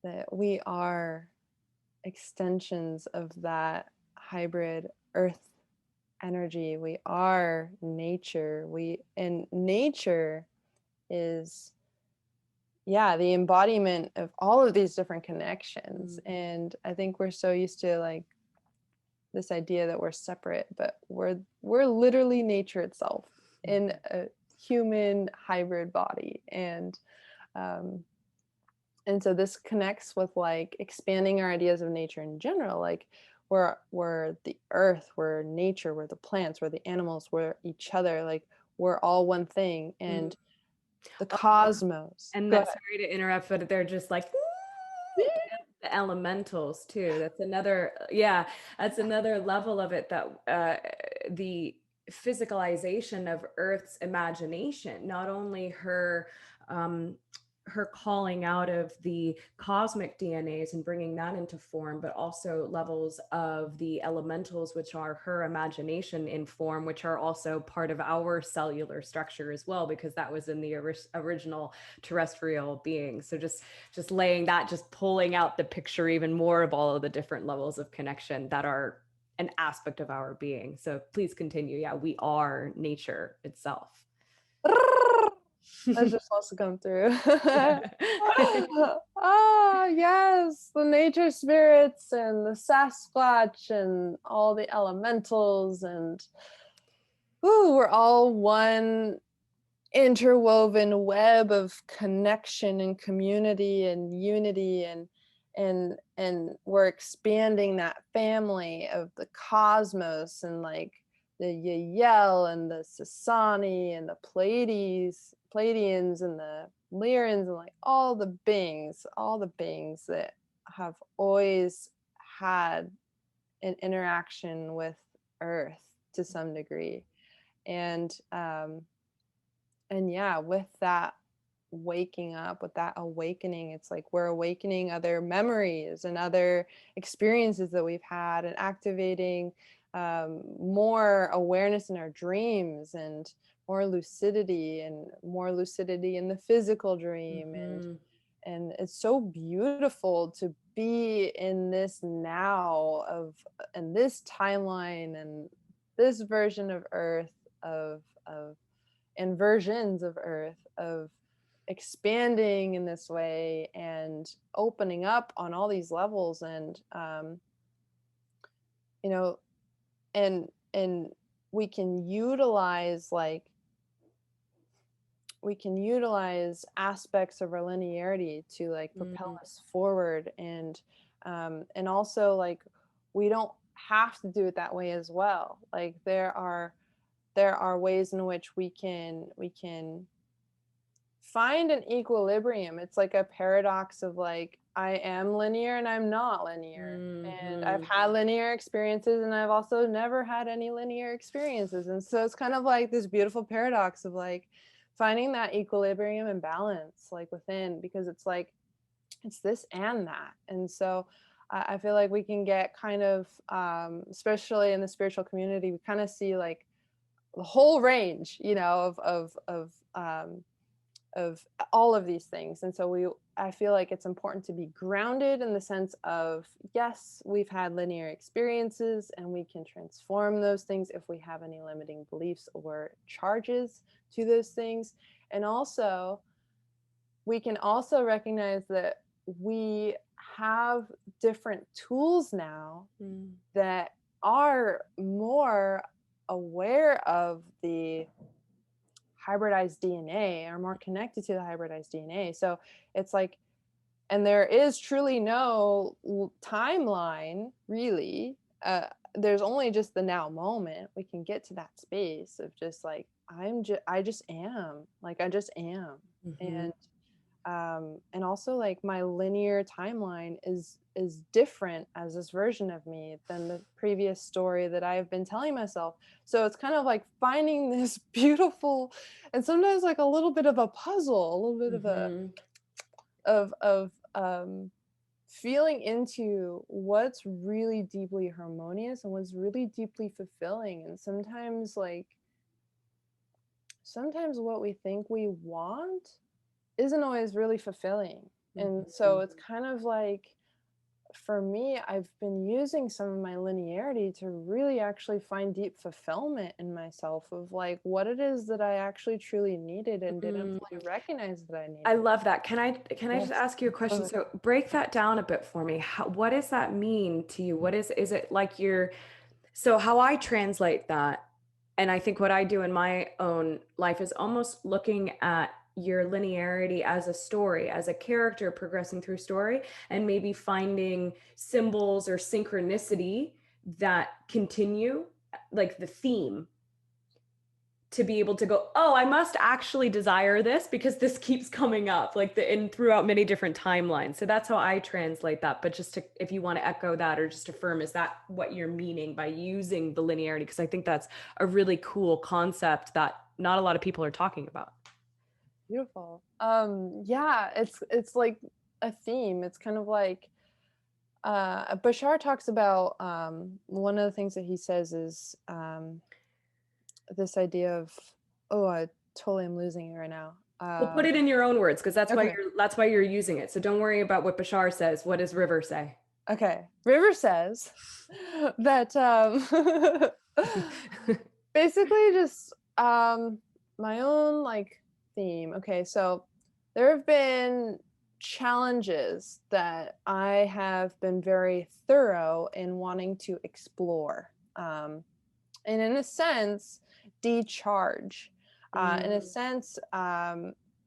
that we are extensions of that hybrid Earth energy. We are nature. And nature is, yeah, the embodiment of all of these different connections. And I think we're so used to like this idea that we're separate, but we're literally nature itself in a human hybrid body. And so this connects with like expanding our ideas of nature in general. Like we're the earth, we're nature, we're the plants, we're the animals, we're each other. Like we're all one thing. And the cosmos. And Go that's ahead. sorry to interrupt, but they're just like the elementals too. That's another, yeah, that's another level of it, that the physicalization of Earth's imagination, not only her her calling out of the cosmic DNAs and bringing that into form, but also levels of the elementals, which are her imagination in form, which are also part of our cellular structure as well, because that was in the original terrestrial beings. So just laying that, just pulling out the picture even more of all of the different levels of connection that are an aspect of our being. So please continue. Yeah, we are nature itself. That just wants to come through. Ah, yes, the nature spirits and the Sasquatch and all the elementals, and we're all one interwoven web of connection and community and unity, and we're expanding that family of the cosmos, and like the Yael and the Sasani and the Pleiadians and the Lyrans, and like all the beings that have always had an interaction with Earth to some degree. And yeah, with that waking up, with that awakening, it's like we're awakening other memories and other experiences that we've had, and activating more awareness in our dreams, and more lucidity in the physical dream. And it's so beautiful to be in this now of, and this timeline, and this version of Earth, of and versions of Earth, of expanding in this way and opening up on all these levels. And you know and we can utilize aspects of our linearity to like propel us forward. And also, like, we don't have to do it that way as well. Like, there are ways in which we can find an equilibrium. It's like a paradox of like, I am linear and I'm not linear. And I've had linear experiences, and I've also never had any linear experiences. And so it's kind of like this beautiful paradox of like finding that equilibrium and balance, like within, because it's like, it's this and that. And so I feel like we can get kind of, especially in the spiritual community, we kind of see like the whole range, of all of these things. And so I feel like it's important to be grounded in the sense of, yes, we've had linear experiences, and we can transform those things if we have any limiting beliefs or charges to those things. And also, we can also recognize that we have different tools now that are more aware of the hybridized DNA, are more connected to the hybridized DNA. So it's like, and there is truly no timeline, really. There's only just the now moment. We can get to that space of just like, I just am. Like, I just am. And also, like, my linear timeline is different as this version of me than the previous story that I've been telling myself. So it's kind of like finding this beautiful, and sometimes like a little bit of a puzzle, a little bit of feeling into what's really deeply harmonious and what's really deeply fulfilling. And sometimes what we think we want isn't always really fulfilling. And so it's kind of like, for me, I've been using some of my linearity to really actually find deep fulfillment in myself of like what it is that I actually truly needed and didn't fully recognize that I needed. I love that. Can I just ask you a question? So break that down a bit for me. What does that mean to you? Is it like so how I translate that, and I think what I do in my own life is almost looking at your linearity as a story, as a character progressing through story, and maybe finding symbols or synchronicity that continue, like the theme, to be able to go, oh, I must actually desire this because this keeps coming up, like throughout many different timelines. So that's how I translate that. But just if you want to echo that or just affirm, is that what you're meaning by using the linearity? Because I think that's a really cool concept that not a lot of people are talking about. Beautiful. Yeah, it's like a theme. It's kind of like Bashar talks about one of the things that he says is this idea of, oh, I totally am losing it right now. Well, put it in your own words because Okay. that's why you're using it. So don't worry about what Bashar says. What does River say? Okay. River says that basically just my own like theme. Okay, so there have been challenges that I have been very thorough in wanting to explore. And in a sense, decharge. In a Mm, sense,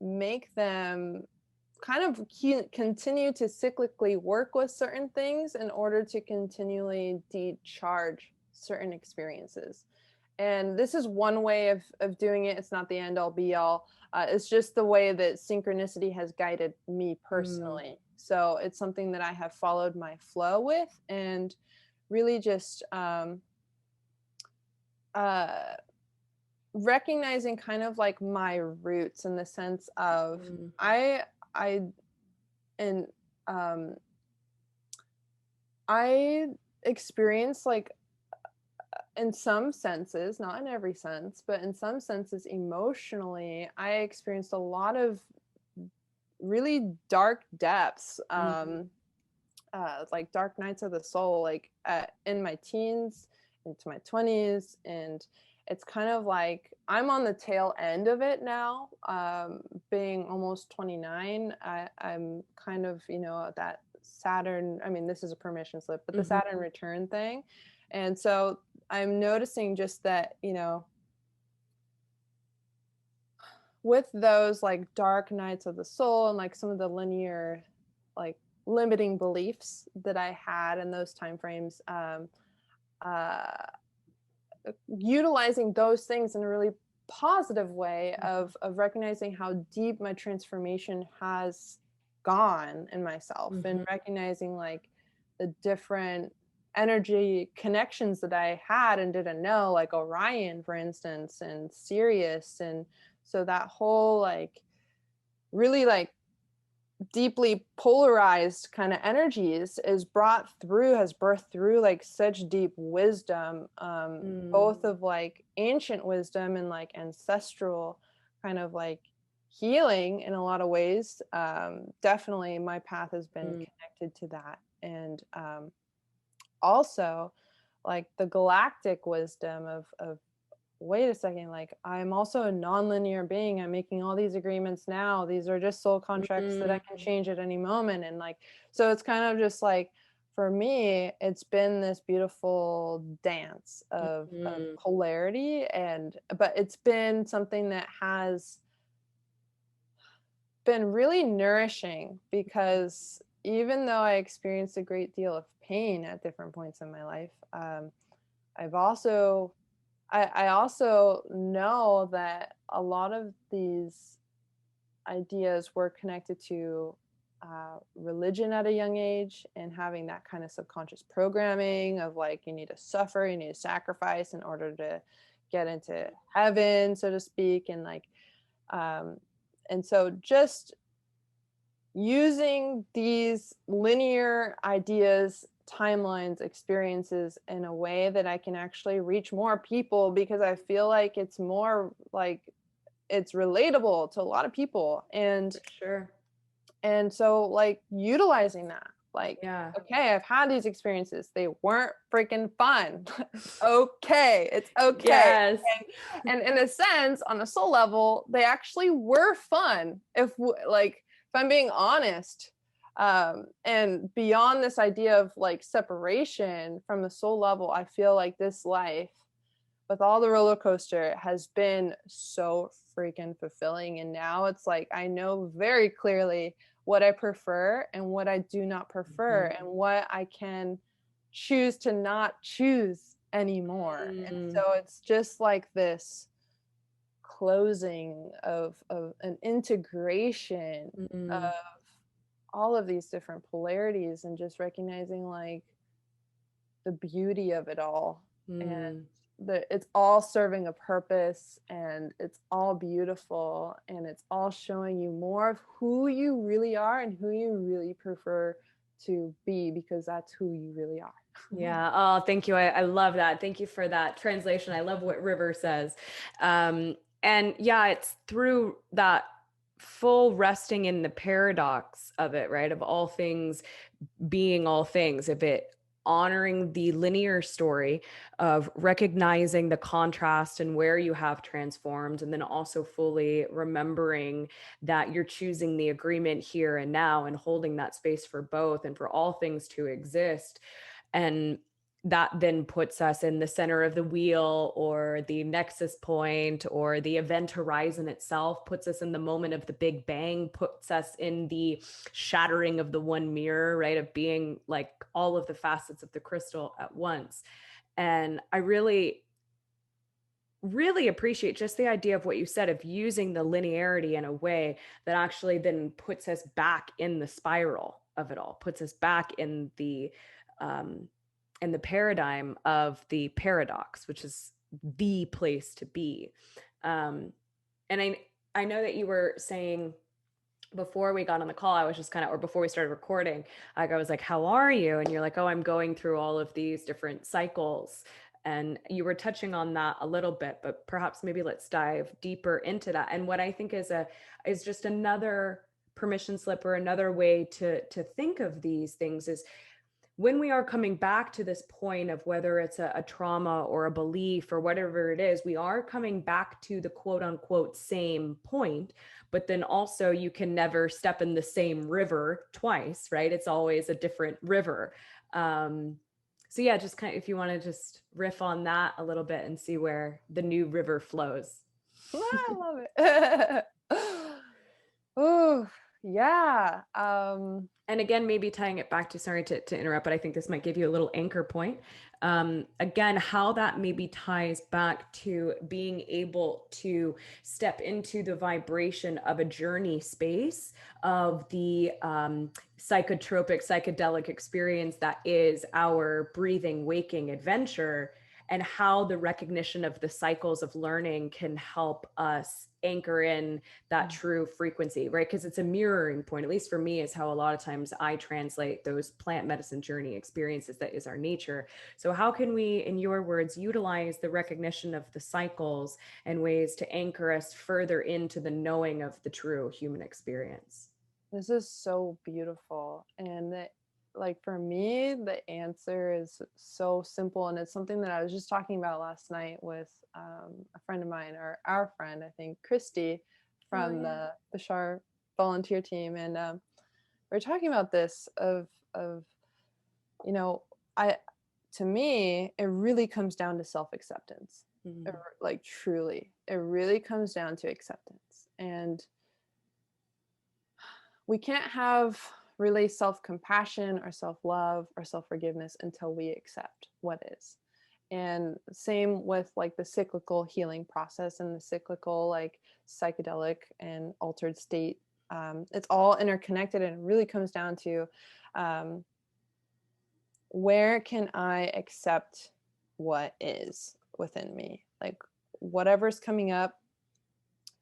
make them kind of continue to cyclically work with certain things in order to continually decharge certain experiences. And this is one way of doing it. It's not the end all be all. It's just the way that synchronicity has guided me mm, personally. So it's something that I have followed my flow with, and really just uh, recognizing kind of like my roots in the sense of mm, I and um I experience like in some senses, not in every sense, but in some senses emotionally, I experienced a lot of really dark depths, mm, like dark nights of the soul, like in my teens, into my 20s. And it's kind of like I'm on the tail end of it now, being almost 29. I'm kind of, that Saturn, I mean, this is a permission slip, but the mhm, Saturn return thing. And so I'm noticing just that, with those like dark nights of the soul and like some of the linear, like limiting beliefs that I had in those time frames, uh, utilizing those things in a really positive way mhm, of recognizing how deep my transformation has gone in myself, and mhm, recognizing like the different energy connections that I had and didn't know, like Orion, for instance, and Sirius. And so that whole like really like deeply polarized kind of energies is brought through, has birthed through like such deep wisdom, mm, both of like ancient wisdom and like ancestral kind of like healing in a lot of ways. Definitely my path has been mm, connected to that. And also like the galactic wisdom of wait a second, like I'm also a nonlinear being. I'm making all these agreements now. These are just soul contracts that I can mm, change at any moment. And like, so it's kind of just like, for me, it's been this beautiful dance of mm, polarity. And, but it's been something that has been really nourishing, because even though I experienced a great deal of pain at different points in my life, I've also I also know that a lot of these ideas were connected to religion at a young age, and having that kind of subconscious programming of like, you need to suffer, you need to sacrifice in order to get into heaven, so to speak. And like, um, and so just using these linear ideas, timelines, experiences in a way that I can actually reach more people, because I feel like it's more like it's relatable to a lot of people. for sure. And so like utilizing that, like, Yeah. okay, I've had these experiences, they weren't freaking fun. Okay, it's okay. Yes. And in a sense, on a soul level, they actually were fun, like if I'm being honest. And beyond this idea of like separation from the soul level, I feel like this life, with all the roller coaster, has been so freaking fulfilling. And now it's like I know very clearly what I prefer and what I do not prefer, Mhm. and what I can choose to not choose anymore. And Mm, so it's just like this closing of an integration of mm, all of these different polarities, and just recognizing like the beauty of it all. And mm. it's all serving a purpose, and it's all beautiful, and it's all showing you more of who you really are and who you really prefer to be, because that's who you really are. Yeah. Oh, thank you. I love that. Thank you for that translation. I love what River says. And yeah, it's through that full resting in the paradox of it, right? Of all things being all things, of it honoring the linear story of recognizing the contrast and where you have transformed, and then also fully remembering that you're choosing the agreement here and now and holding that space for both and for all things to exist. And that then puts us in the center of the wheel, or the nexus point, or the event horizon itself, puts us in the moment of the Big Bang, puts us in the shattering of the one mirror, right? Of being like all of the facets of the crystal at once. And I really, really appreciate just the idea of what you said of using the linearity in a way that actually then puts us back in the spiral of it all, puts us back um, in the paradigm of the paradox, which is the place to be. And I know that you were saying before we got on the call, I was just kind of, or before we started recording, like I was like, how are you? And you're like, oh, I'm going through all of these different cycles. And you were touching on that a little bit, but perhaps maybe let's dive deeper into that. And what I think is just another permission slip, or another way to think of these things, is when we are coming back to this point of whether it's a trauma or a belief or whatever it is, we are coming back to the quote unquote same point. But then also, you can never step in the same river twice, right? It's always a different river. So yeah, just kind of, if you want to just riff on that a little bit and see where the new river flows. I love it. Oh, yeah. And again, maybe tying it back to, sorry to interrupt, but I think this might give you a little anchor point. Again, how that maybe ties back to being able to step into the vibration of a journey space of the psychotropic, psychedelic experience that is our breathing, waking adventure, and how the recognition of the cycles of learning can help us anchor in that true frequency, right? Because it's a mirroring point, at least for me, is how a lot of times I translate those plant medicine journey experiences that is our nature. So how can we, in your words, utilize the recognition of the cycles and ways to anchor us further into the knowing of the true human experience? This is so beautiful. And like for me, the answer is so simple. And it's something that I was just talking about last night with a friend of mine, or our friend, I think, Christy, from the Bashar volunteer team. And we're talking about this of, you know, to me, it really comes down to self-acceptance. Like truly, it really comes down to acceptance. And we can't have really self-compassion or self-love or self-forgiveness until we accept what is. And same with like the cyclical healing process and the cyclical like psychedelic and altered state. It's all interconnected, and it really comes down to where can I accept what is within me? Like whatever's coming up,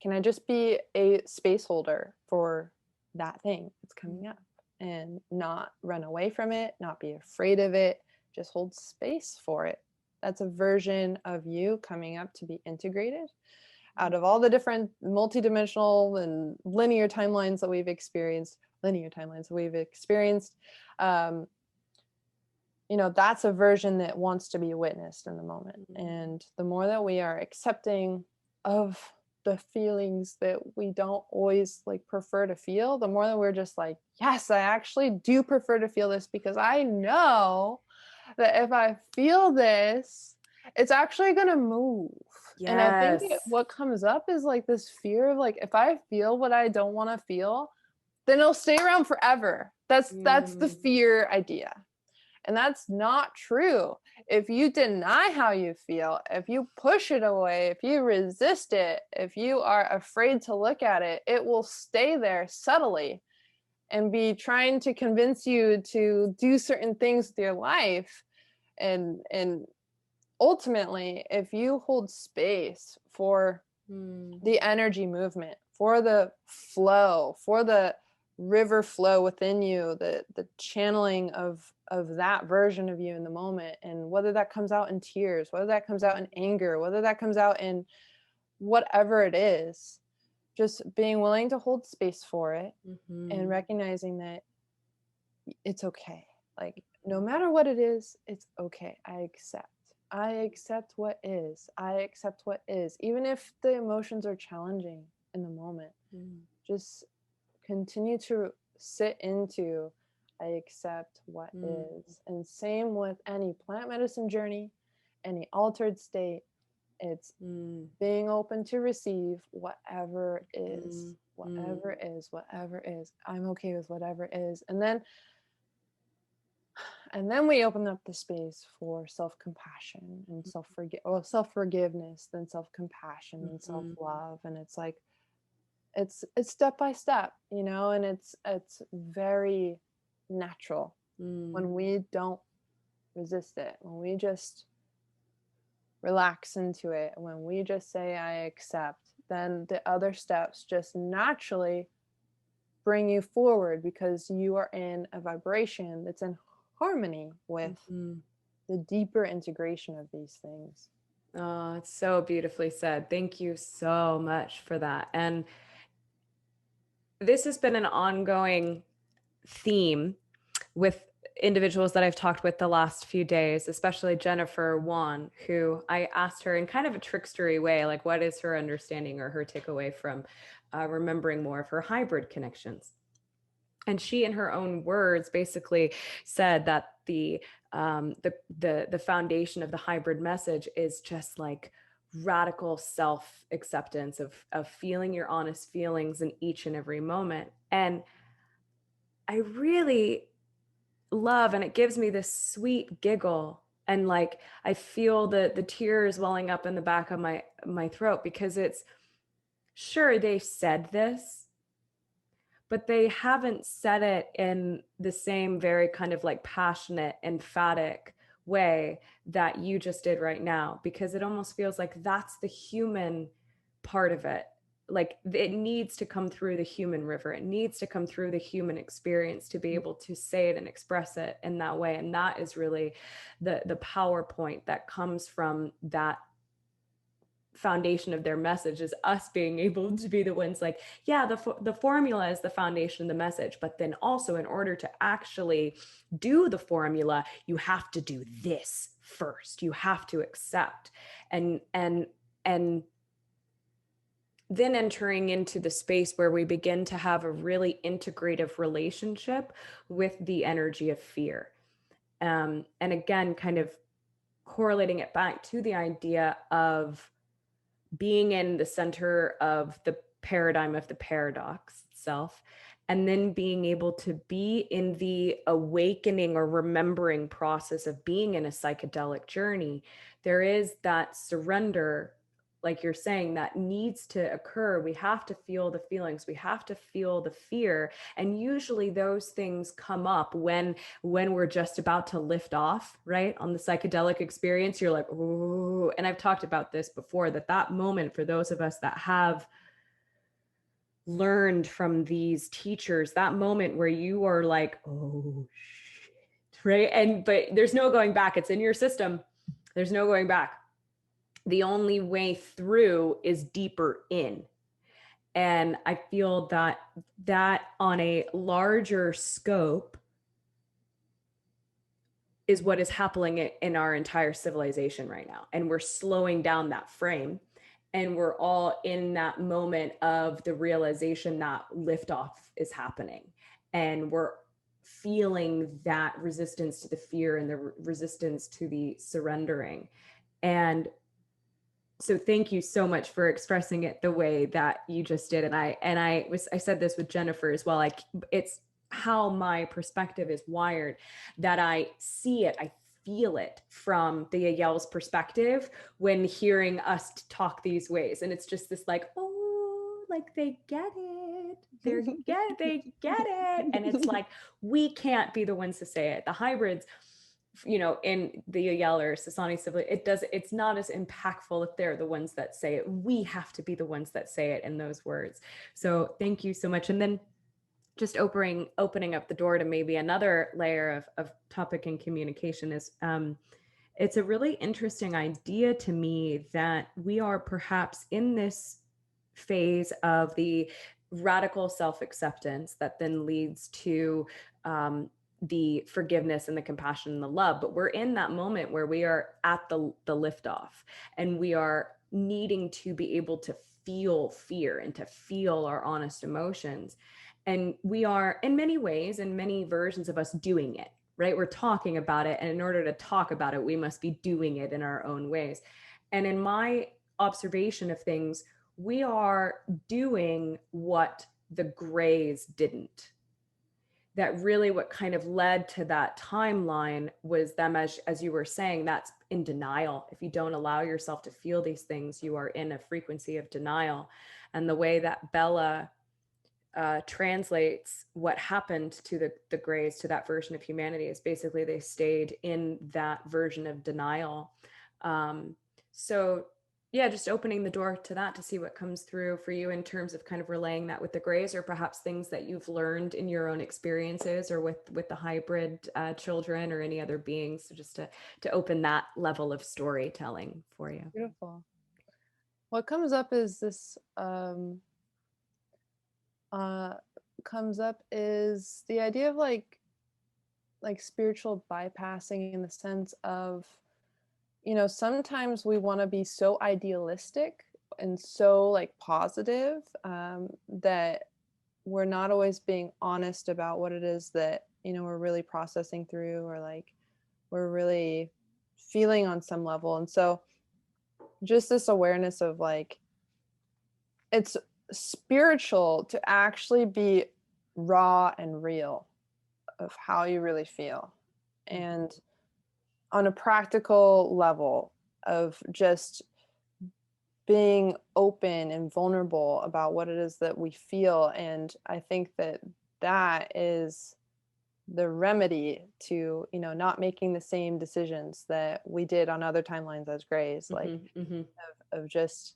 can I just be a space holder for that thing that's coming up, and not run away from it, not be afraid of it, just hold space for it? That's a version of you coming up to be integrated out of all the different multidimensional and linear timelines that we've experienced. That's a version that wants to be witnessed in the moment. And the more that we are accepting of the feelings that we don't always like prefer to feel, the more that we're just like, yes, I actually do prefer to feel this, because I know that if I feel this, it's actually going to move. Yes. And I think what comes up is like this fear of like, if I feel what I don't want to feel, then it'll stay around forever. That's the fear idea. And that's not true. If you deny how you feel, if you push it away, if you resist it, if you are afraid to look at it, it will stay there subtly and be trying to convince you to do certain things with your life. And ultimately, if you hold space for Mm. the energy movement, for the flow, for the river flow within you, the channeling of that version of you in the moment, and whether that comes out in tears, whether that comes out in anger, whether that comes out in whatever it is, just being willing to hold space for it and recognizing that it's okay. Like, no matter what it is, it's okay. I accept what is. I accept what is. Even if the emotions are challenging in the moment, just continue to sit into I accept what is. And same with any plant medicine journey, any altered state, it's being open to receive whatever is, whatever is, whatever is. I'm okay with whatever is. And then we open up the space for self-compassion and self-forgiveness, then self-compassion and self-love. And it's like it's step by step, and it's very natural when we don't resist it, when we just relax into it, when we just say I accept, then the other steps just naturally bring you forward because you are in a vibration that's in harmony with the deeper integration of these things. Oh, it's so beautifully said. Thank you so much for that. And this has been an ongoing theme with individuals that I've talked with the last few days, especially Jennifer Wan, who I asked her in kind of a trickstery way, like, what is her understanding or her takeaway from remembering more of her hybrid connections? And she, in her own words, basically said that the foundation of the hybrid message is just like radical self-acceptance of feeling your honest feelings in each and every moment. And I really love, and it gives me this sweet giggle, and like I feel the tears welling up in the back of my throat, because it's sure they've said this, but they haven't said it in the same very kind of like passionate, emphatic way that you just did right now, because it almost feels like that's the human part of it. Like it needs to come through the human river. It needs to come through the human experience to be able to say it and express it in that way. And that is really the PowerPoint that comes from that foundation of their message, is us being able to be the ones like, yeah, the formula is the foundation of the message, but then also in order to actually do the formula, you have to do this first. You have to accept and then entering into the space where we begin to have a really integrative relationship with the energy of fear. And again, kind of correlating it back to the idea of being in the center of the paradigm of the paradox itself, and then being able to be in the awakening or remembering process of being in a psychedelic journey. There is that surrender, like you're saying, that needs to occur. We have to feel the feelings, we have to feel the fear, and usually those things come up when we're just about to lift off, right? On the psychedelic experience, you're like, ooh. And I've talked about this before, that moment for those of us that have learned from these teachers, that moment where you are like, oh shit, right? But there's no going back. It's in your system. There's no going back. The only way through is deeper in. And I feel that on a larger scope is what is happening in our entire civilization right now. And we're slowing down that frame. And we're all in that moment of the realization that liftoff is happening. And we're feeling that resistance to the fear and the resistance to the surrendering. And so thank you so much for expressing it the way that you just did. And I said this with Jennifer as well. Like, it's how my perspective is wired, that I see it, I feel it from the Yael's perspective when hearing us talk these ways. And it's just this like, oh, like they get it. They get it. And it's like, we can't be the ones to say it. The hybrids in the Yell or Sasani Sibyl, it's not as impactful if they're the ones that say it. We have to be the ones that say it in those words. So thank you so much. And then just opening up the door to maybe another layer of topic and communication is, it's a really interesting idea to me that we are perhaps in this phase of the radical self-acceptance that then leads to the forgiveness and the compassion and the love. But we're in that moment where we are at the liftoff, and we are needing to be able to feel fear and to feel our honest emotions. And we are, in many ways, in many versions of us, doing it, right? We're talking about it. And in order to talk about it, we must be doing it in our own ways. And in my observation of things, we are doing what the grays didn't. That really what kind of led to that timeline was them, as you were saying, that's in denial. If you don't allow yourself to feel these things, you are in a frequency of denial. And the way that Bella translates what happened to the grays, to that version of humanity, is basically they stayed in that version of denial. So yeah, just opening the door to that, to see what comes through for you in terms of kind of relaying that with the grays, or perhaps things that you've learned in your own experiences, or with the hybrid children or any other beings. So just to open that level of storytelling for you. Beautiful. What comes up is this comes up is the idea of like spiritual bypassing, in the sense of, sometimes we want to be so idealistic and so like positive, that we're not always being honest about what it is that, we're really processing through, or like we're really feeling on some level. And so just this awareness of like, it's spiritual to actually be raw and real of how you really feel. And on a practical level of just being open and vulnerable about what it is that we feel. And I think that that is the remedy to, not making the same decisions that we did on other timelines as grays, like of just,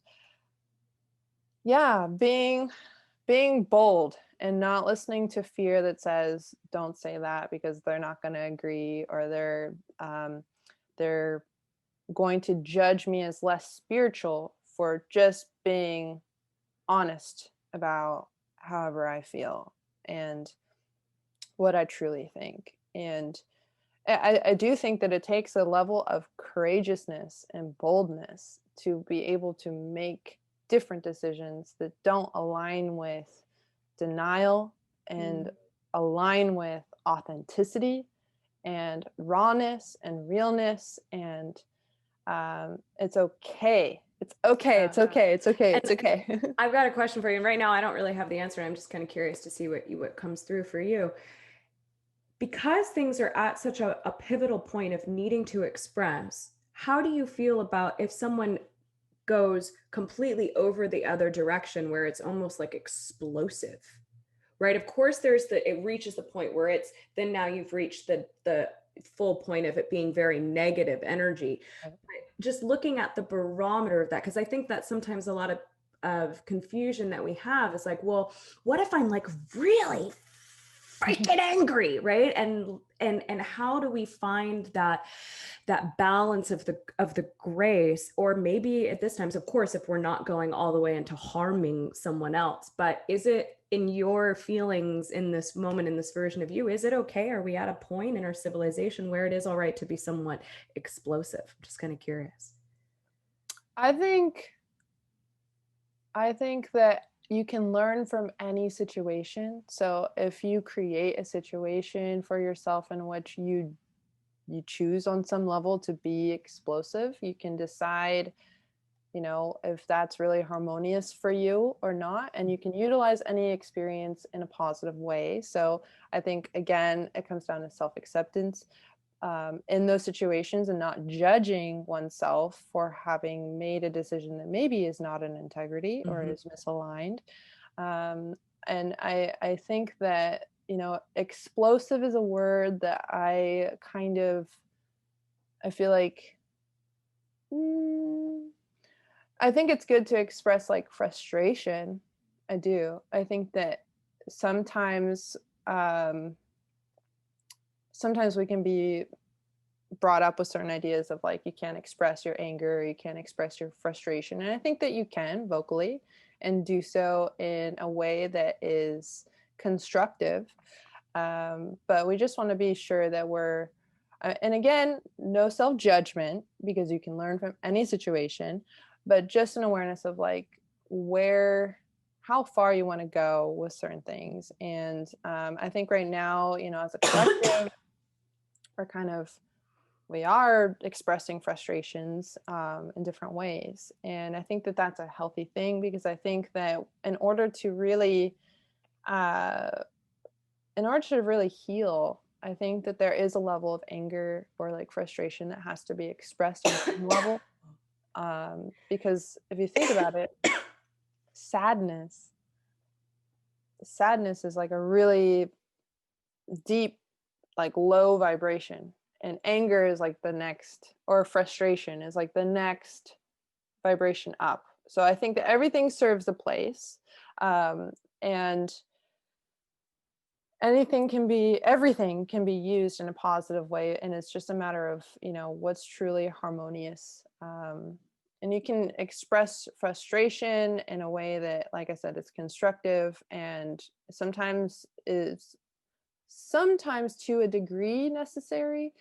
yeah, being bold and not listening to fear that says, don't say that because they're not going to agree, or they're going to judge me as less spiritual for just being honest about however I feel and what I truly think. And I do think that it takes a level of courageousness and boldness to be able to make different decisions that don't align with denial and align with authenticity and rawness and realness. And it's okay. It's okay. It's okay. It's okay. It's okay. I've got a question for you. And right now I don't really have the answer. I'm just kind of curious to see what comes through for you. Because things are at such a pivotal point of needing to express, how do you feel about if someone goes completely over the other direction, where it's almost like explosive, right? Of course, it reaches the point where it's, then now you've reached the full point of it being very negative energy. Just looking at the barometer of that, because I think that sometimes a lot of confusion that we have is like, well, what if I'm like really freaking angry, right? And how do we find that balance of the grace? Or maybe at this time, of course, if we're not going all the way into harming someone else, but is it, in your feelings in this moment, in this version of you, is it okay? Are we at a point in our civilization where it is all right to be somewhat explosive? I'm just kind of curious. I think that you can learn from any situation. So if you create a situation for yourself in which you choose on some level to be explosive, you can decide, if that's really harmonious for you or not. And you can utilize any experience in a positive way. So I think, again, it comes down to self-acceptance in those situations, and not judging oneself for having made a decision that maybe is not in integrity or is misaligned. And I think that, explosive is a word that I kind of I feel like I think it's good to express like frustration. I do. I think that sometimes um sometimes we can be brought up with certain ideas of like you can't express your anger, you can't express your frustration. And I think that you can vocally and do so in a way that is constructive. But we just want to be sure that we're, and again, no self judgment because you can learn from any situation, but just an awareness of like where, how far you want to go with certain things. And I think right now, you know, as a collective, we're kind of, we are expressing frustrations in different ways. And I think that that's a healthy thing because I think that uh, in order to really heal, I think that there is a level of anger or like frustration that has to be expressed on some level. Because if you think about it, sadness, sadness is like a really deep, like low vibration, and anger is like the next, or frustration is like the next vibration up. So I think that everything serves a place, and everything can be used in a positive way, and it's just a matter of, you know, what's truly harmonious. And you can express frustration in a way that, like I said, it's constructive, and sometimes is sometimes to a degree necessary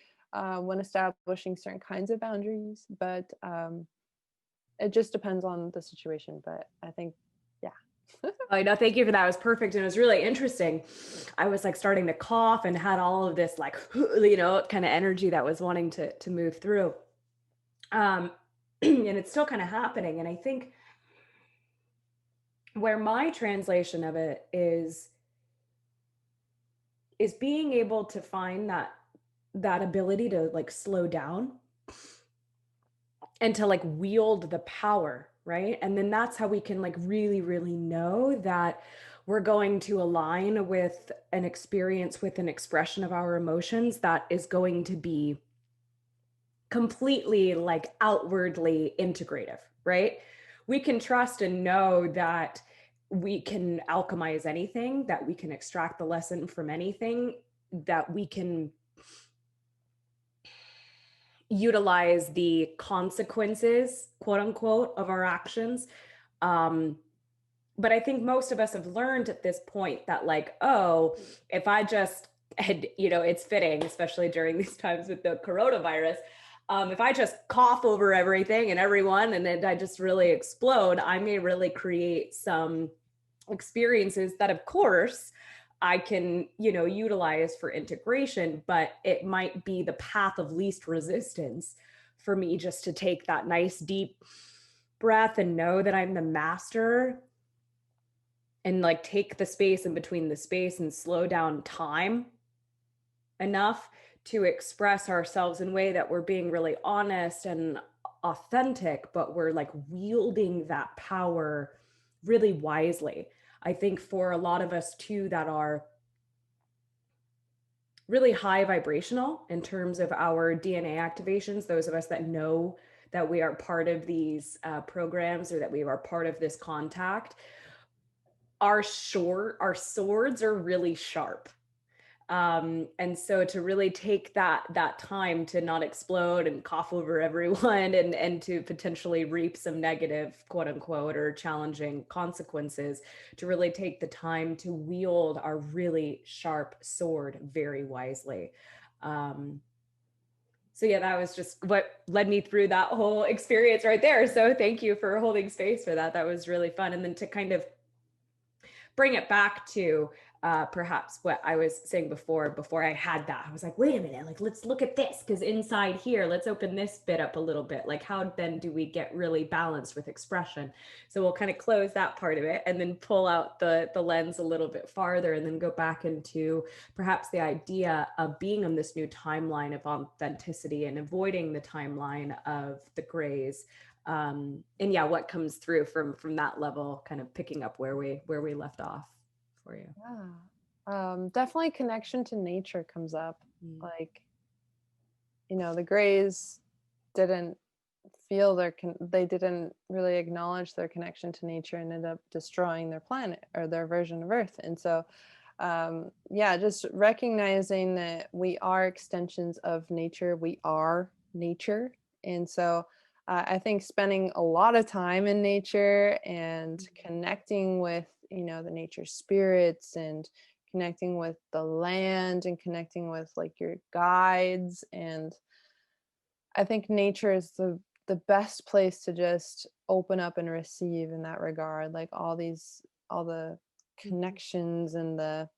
when establishing certain kinds of boundaries, but it just depends on the situation. But I think, yeah. Oh, no, thank you for that. It was perfect. And it was really interesting. I was like starting to cough and had all of this like, you know, kind of energy that was wanting to move through. And it's still kind of happening. And I think where my translation of it is being able to find that ability to like slow down and to like wield the power, right? And then that's how we can like really, really know that we're going to align with an experience, with an expression of our emotions that is going to be completely like outwardly integrative, right? We can trust and know that we can alchemize anything, that we can extract the lesson from anything, that we can utilize the consequences, quote unquote, of our actions. But I think most of us have learned at this point that, like, oh, if I just had, you know, it's fitting, especially during these times with the coronavirus. If I just cough over everything and everyone and then I just really explode, I may really create some experiences that, of course, I can, you know, utilize for integration, but it might be the path of least resistance for me just to take that nice deep breath and know that I'm the master and like take the space in between the space and slow down time enough to express ourselves in a way that we're being really honest and authentic, but we're like wielding that power really wisely. I think for a lot of us too that are really high vibrational in terms of our DNA activations, those of us that know that we are part of these programs or that we are part of this contact, our swords are really sharp. And so to really take that time to not explode and cough over everyone and to potentially reap some negative, quote unquote, or challenging consequences, to really take the time to wield our really sharp sword very wisely. So yeah, that was just what led me through that whole experience right there. So thank you for holding space for that. That was really fun. And then to kind of bring it back to perhaps what I was saying before I had that, I was like, wait a minute, like, let's look at this, because inside here, let's open this bit up a little bit. Like, how then do we get really balanced with expression? So we'll kind of close that part of it and then pull out the lens a little bit farther and then go back into perhaps the idea of being on this new timeline of authenticity and avoiding the timeline of the grays. And yeah, what comes through from that level, kind of picking up where we left off for you. Yeah. Definitely connection to nature comes up. Like the Greys didn't feel they didn't really acknowledge their connection to nature and ended up destroying their planet or their version of Earth. And so yeah, just recognizing that we are extensions of nature. We are nature. And so I think spending a lot of time in nature and connecting with, the nature spirits and connecting with the land and connecting with like your guides. And I think nature is the best place to just open up and receive in that regard. Like all the Mhm. connections and the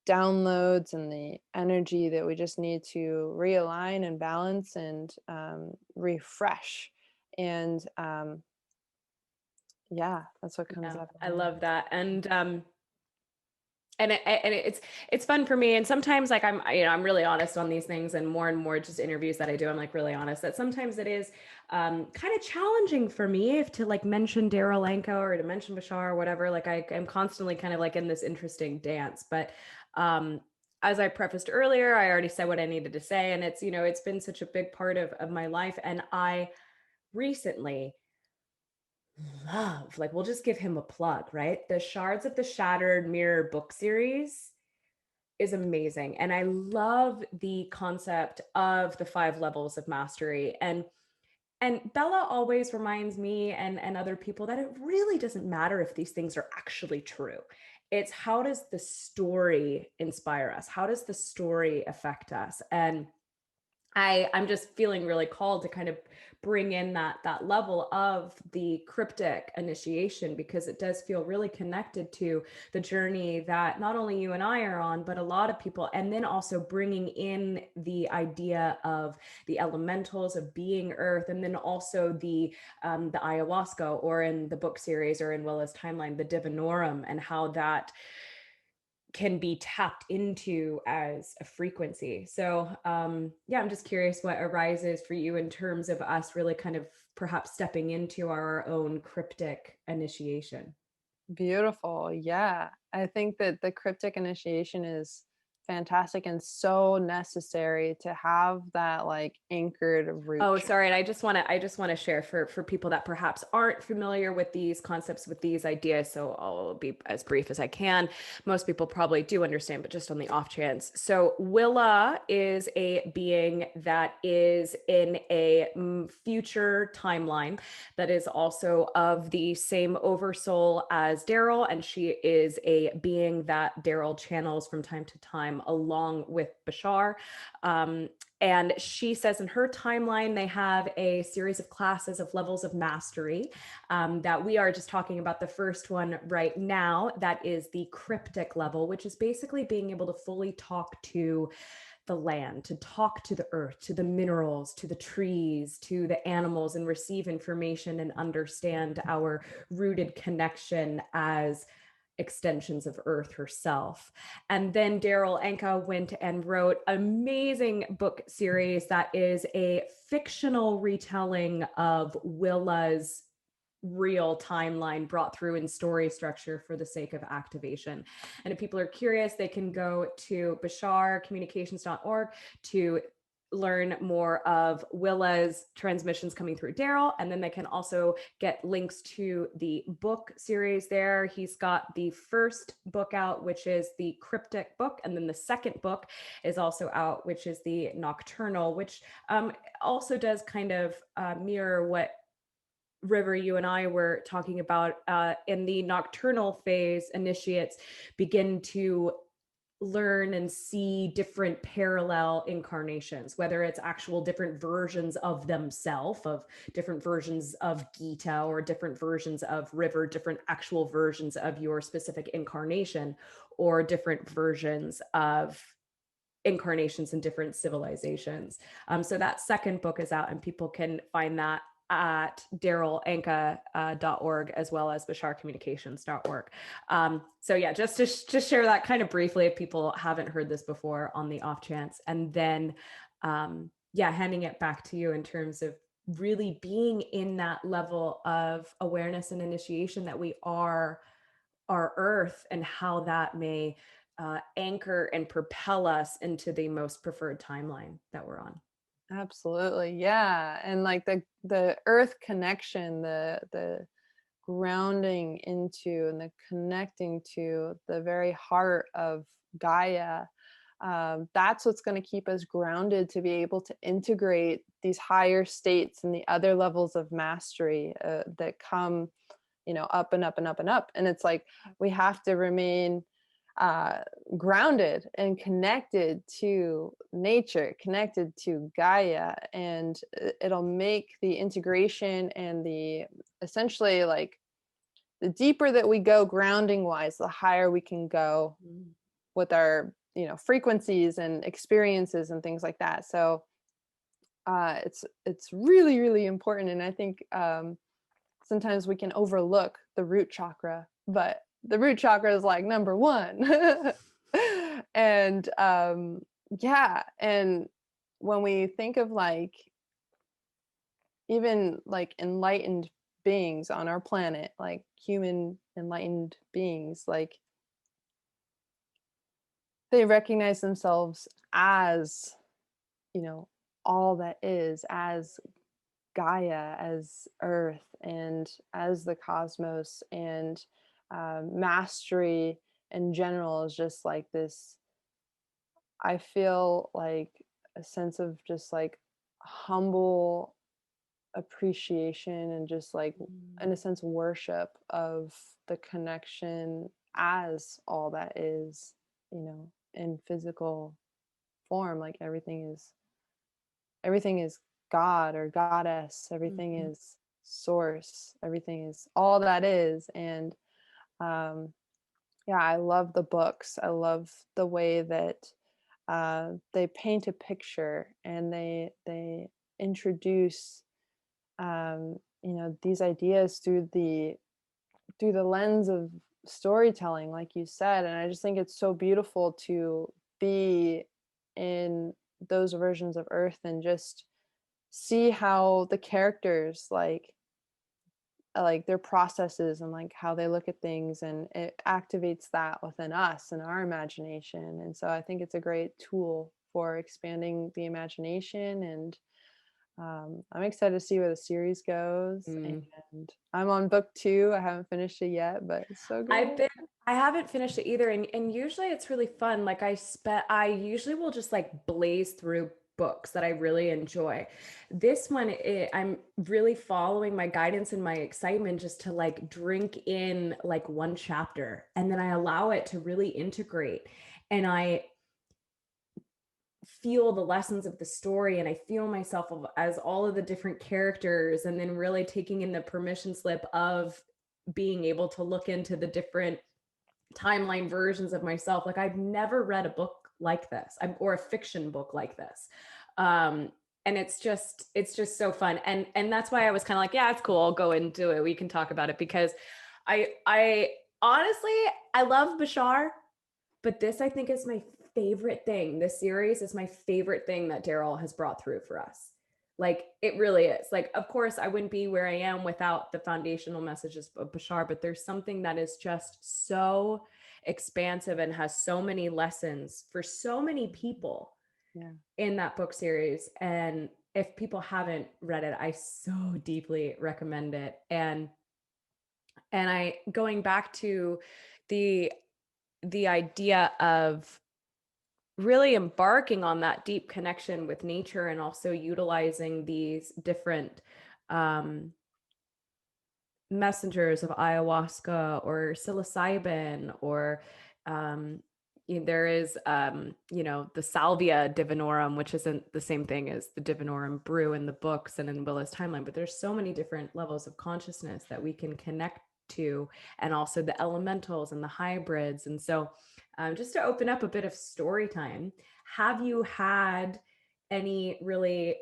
downloads and the energy that we just need to realign and balance and refresh. And yeah, that's what comes Yeah, up I for me. love that. And it's fun for me. And sometimes like I'm really honest on these things, and more just interviews that I do, I'm like really honest that sometimes it is kind of challenging for me if to like mention Daryl Anko or to mention Bashar or whatever. Like I am constantly kind of like in this interesting dance. But um as I prefaced earlier, I already said what I needed to say. And it's been such a big part of my life. And I recently love, like, we'll just give him a plug, right? The Shards of the Shattered Mirror book series is amazing. And I love the concept of the five levels of mastery. And Bella always reminds me and other people that it really doesn't matter if these things are actually true. It's how does the story inspire us? How does the story affect us? And I'm just feeling really called to kind of bring in that level of the cryptic initiation, because it does feel really connected to the journey that not only you and I are on, but a lot of people. And then also bringing in the idea of the elementals of being Earth, and then also the ayahuasca, or in the book series or in Willa's timeline, the divinorum, and how that can be tapped into as a frequency. So, yeah, I'm just curious what arises for you in terms of us really kind of perhaps stepping into our own cryptic initiation. Beautiful. Yeah. I think that the cryptic initiation is fantastic and so necessary to have that like anchored root Oh, chakra. sorry. And I just want to share for people that perhaps aren't familiar with these concepts, with these ideas. So I'll be as brief as I can. Most people probably do understand, but just on the off chance. So Willa is a being that is in a future timeline that is also of the same oversoul as Daryl, and she is a being that Daryl channels from time to time along with Bashar. Um, and she says in her timeline, they have a series of classes of levels of mastery, that we are just talking about the first one right now. That is the cryptic level, which is basically being able to fully talk to the land, to talk to the earth, to the minerals, to the trees, to the animals, and receive information and understand our rooted connection as extensions of Earth herself. And then Daryl Anka went and wrote an amazing book series that is a fictional retelling of Willa's real timeline brought through in story structure for the sake of activation. And if people are curious, they can go to basharcommunications.org to learn more of Willa's transmissions coming through Daryl. And then they can also get links to the book series there. He's got the first book out, which is the cryptic book. And then the second book is also out, which is the nocturnal, which also does kind of mirror what River, you and I were talking about. In the nocturnal phase, initiates begin to learn and see different parallel incarnations, whether it's actual different versions of themselves, of different versions of Gita, or different versions of River, different actual versions of your specific incarnation, or different versions of incarnations in different civilizations. So that second book is out, and people can find that at darylanka.org, as well as basharcommunications.org. So yeah, just to share that kind of briefly if people haven't heard this before on the off chance. And then yeah, handing it back to you in terms of really being in that level of awareness and initiation that we are our earth, and how that may anchor and propel us into the most preferred timeline that we're on. Absolutely. Yeah. And like the earth connection, the grounding into and the connecting to the very heart of Gaia, that's what's going to keep us grounded to be able to integrate these higher states and the other levels of mastery that come, up and up and up and up. And it's like we have to remain uh, grounded and connected to nature, connected to Gaia, and it'll make the integration and the essentially like the deeper that we go grounding wise, the higher we can go Mm. with our frequencies and experiences and things like that. So it's really really important, and I think sometimes we can overlook the root chakra, but the root chakra is like number one. And yeah, and when we think of like even like enlightened beings on our planet, like human enlightened beings, like they recognize themselves as, you know, all that is, as Gaia, as Earth, and as the cosmos, and mastery in general is just like this. I feel like a sense of just like humble appreciation and just like, Mm. in a sense, worship of the connection as all that is, in physical form. Like everything is God or goddess, everything Mhm. is source, everything is all that is. And um yeah, I love the books. I love the way that they paint a picture, and they introduce these ideas through the lens of storytelling, like you said. And I just think it's so beautiful to be in those versions of Earth and just see how the characters like their processes and like how they look at things, and it activates that within us and our imagination. And so I think it's a great tool for expanding the imagination. And I'm excited to see where the series goes. Mm. And I'm on book 2. I haven't finished it yet, but it's so I've good. been I haven't finished it either, and usually it's really fun. Like I usually will just like blaze through books that I really enjoy. This one I'm really following my guidance and my excitement just to like drink in like one chapter, and then I allow it to really integrate, and I feel the lessons of the story, and I feel myself as all of the different characters, and then really taking in the permission slip of being able to look into the different timeline versions of myself. Like I've never read a book like this, or a fiction book like this. Um, and it's just so fun. And that's why I was kind of like, yeah, it's cool. I'll go into it. We can talk about it, because I honestly, I love Bashar, but this I think is my favorite thing. This series is my favorite thing that Daryl has brought through for us. Like it really is. Like, of course, I wouldn't be where I am without the foundational messages of Bashar, but there's something that is just so expansive and has so many lessons for so many people Yeah. in that book series. And if people haven't read it, I so deeply recommend it. And I going back to the the idea of really embarking on that deep connection with nature, and also utilizing these different um, messengers of ayahuasca or psilocybin, or um, there is the salvia divinorum, which isn't the same thing as the divinorum brew in the books and in Willow's timeline, but there's so many different levels of consciousness that we can connect to, and also the elementals and the hybrids. And so just to open up a bit of story time, have you had any really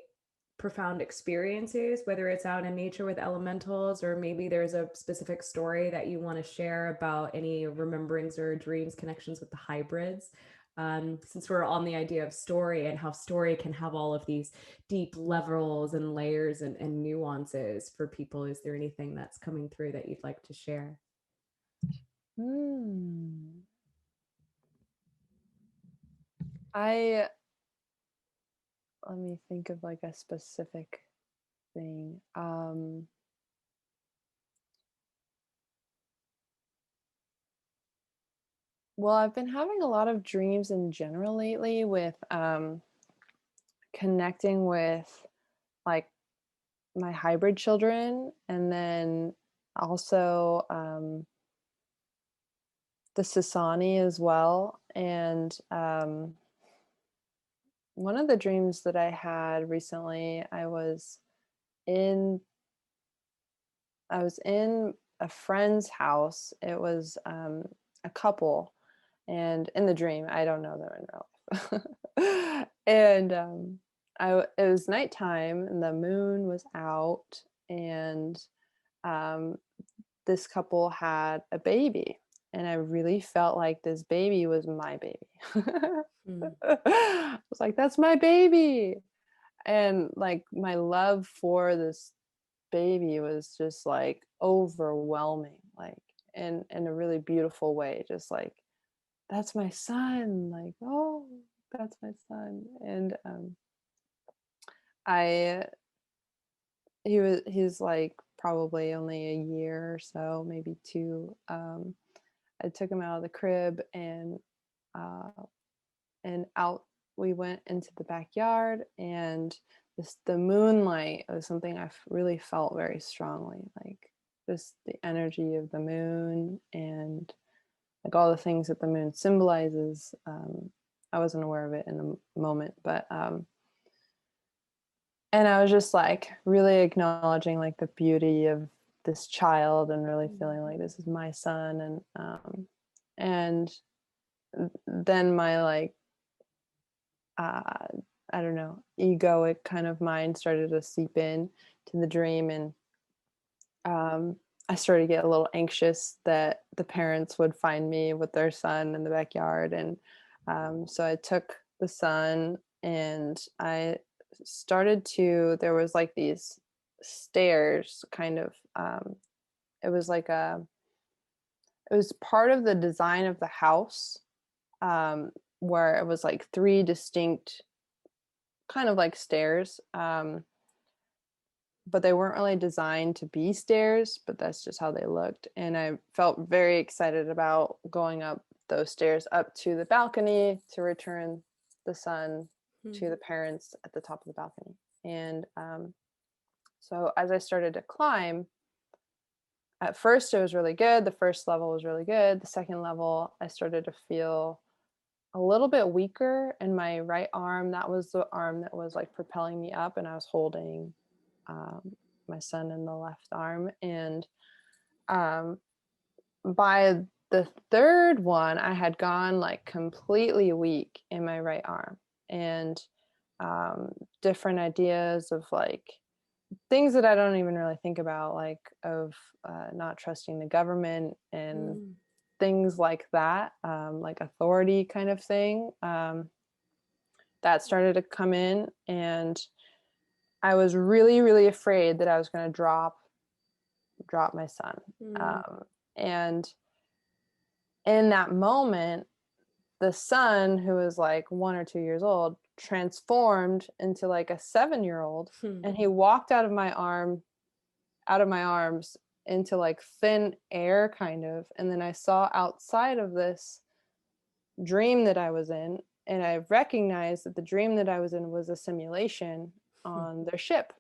profound experiences, whether it's out in nature with elementals, or maybe there's a specific story that you want to share about any rememberings or dreams, connections with the hybrids? Since we're on the idea of story and how story can have all of these deep levels and layers and nuances for people, is there anything that's coming through that you'd like to share? Hmm. I let me think of like a specific thing. Well, I've been having a lot of dreams in general lately with connecting with like my hybrid children, and then also the Sasani as well. And one of the dreams that I had recently, in I was in a friend's house. It was a couple, and in the dream, I don't know them in real life. And it was nighttime, and the moon was out, and um, this couple had a baby, and I really felt like this baby was my baby. Hmm. I was like, "That's my baby," and like my love for this baby was just like overwhelming, like in a really beautiful way, just like, that's my son, like, oh, that's my son. And I he's like probably only a year or so, maybe two. I took him out of the crib, uh and out we went into the backyard, and the moonlight was something really felt very strongly, like just the energy of the moon, and like all the things that the moon symbolizes. I wasn't aware of it in the moment, but and I was just like really acknowledging like the beauty of this child, and really feeling like this is my son. And then my like uh I don't know, egoic kind of mind started to seep in to the dream, and I started to get a little anxious that the parents would find me with their son in the backyard. And so I took the son, and I started to, there was like these stairs kind of, it was like it was part of the design of the house, where it was like three distinct kind of like stairs. But they weren't really designed to be stairs, but that's just how they looked. And I felt very excited about going up those stairs up to the balcony to return the son to the parents at the top of the balcony. And so as I started to climb, at first it was really good. The first level was really good. The second level, I started to feel a little bit weaker in my right arm. That was the arm that was like propelling me up, and I was holding um, my son in the left arm. And um, by the third one, I had gone like completely weak in my right arm, and um, different ideas of like things that I don't even really think about, like of not trusting the government and Hmm. things like that, like authority kind of thing. That started to come in, and I was really, really afraid that I was going to drop my son. Hmm. And in that moment, the son, who was like 1 or 2 years old, transformed into like a 7-year old, Hmm. and he walked out of my arms into like thin air kind of. And then I saw outside of this dream that I was in, and I recognized that the dream that I was in was a simulation on their ship.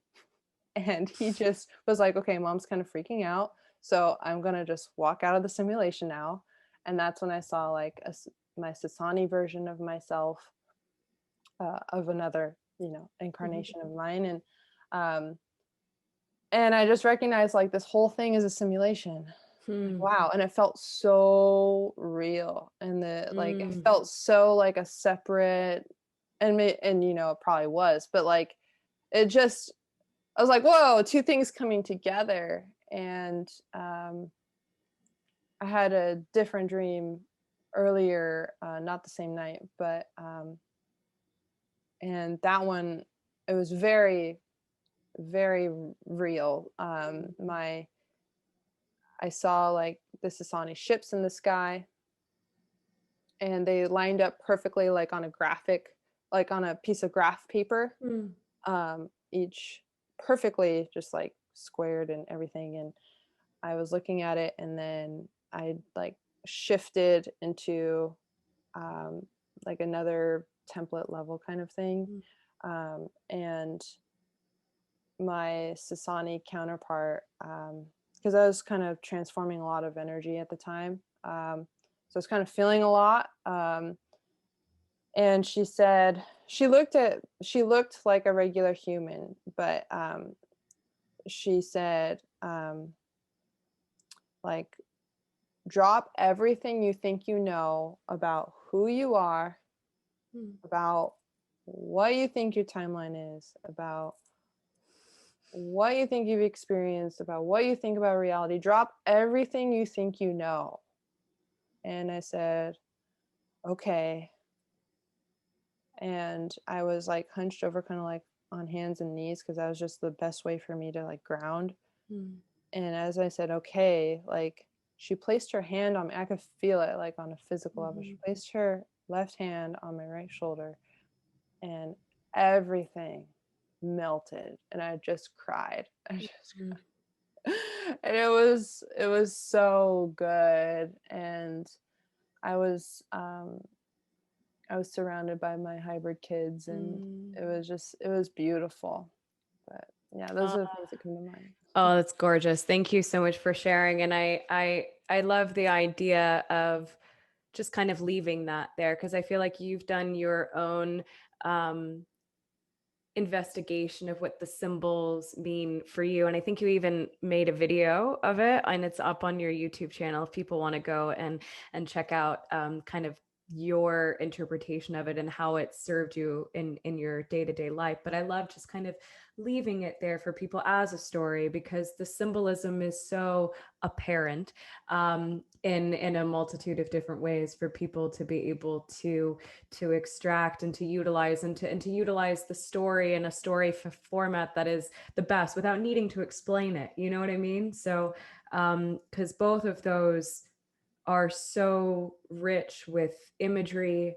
And he just was like, okay, mom's kind of freaking out, so I'm gonna just walk out of the simulation now. And that's when I saw like my Sasani version of myself, of another, incarnation of mine. Um, and I just recognized like this whole thing is a simulation. Like, Hmm. wow. And it felt so real, and it Hmm. felt so like a separate, and it probably was, but like it just, I was like, whoa, two things coming together. And I had a different dream earlier, not the same night, but and that one, it was very, very real. I saw like the Sasani ships in the sky, and they lined up perfectly, like on a graphic, like on a piece of graph paper, Mm. each perfectly just like squared and everything. And I was looking at it, and then I like shifted into like another template level kind of thing. Mm. And my Sasani counterpart, because I was kind of transforming a lot of energy at the time. So I was kind of feeling a lot. And she said, she looked like a regular human, but she said, like, drop everything you think you know about who you are, Mm. about what you think your timeline is, about what you think you've experienced, about what you think about reality. Drop everything you think you know. And I said, okay. And I was like hunched over, kind of like on hands and knees, because that was just the best way for me to like ground. Mm. And as I said, okay, like, she placed her hand on me. I could feel it like on a physical level. She placed her left hand on my right shoulder, and everything melted, and I just cried. I just Mm. cried. And it was so good. And I was I was surrounded by my hybrid kids, and Mm. it was beautiful. But yeah, those are the things that come to mind. Oh, that's gorgeous. Thank you so much for sharing. And I love the idea of just kind of leaving that there, because I feel like you've done your own um investigation of what the symbols mean for you. And I think you even made a video of it, and it's up on your YouTube channel if people want to go and check out kind of your interpretation of it and how it served you in your day-to-day life. But I love just kind of leaving it there for people as a story, because the symbolism is so apparent in a multitude of different ways for people to be able to extract and to utilize, and to utilize the story in a story format that is the best without needing to explain it. You know what I mean? So because both of those are so rich with imagery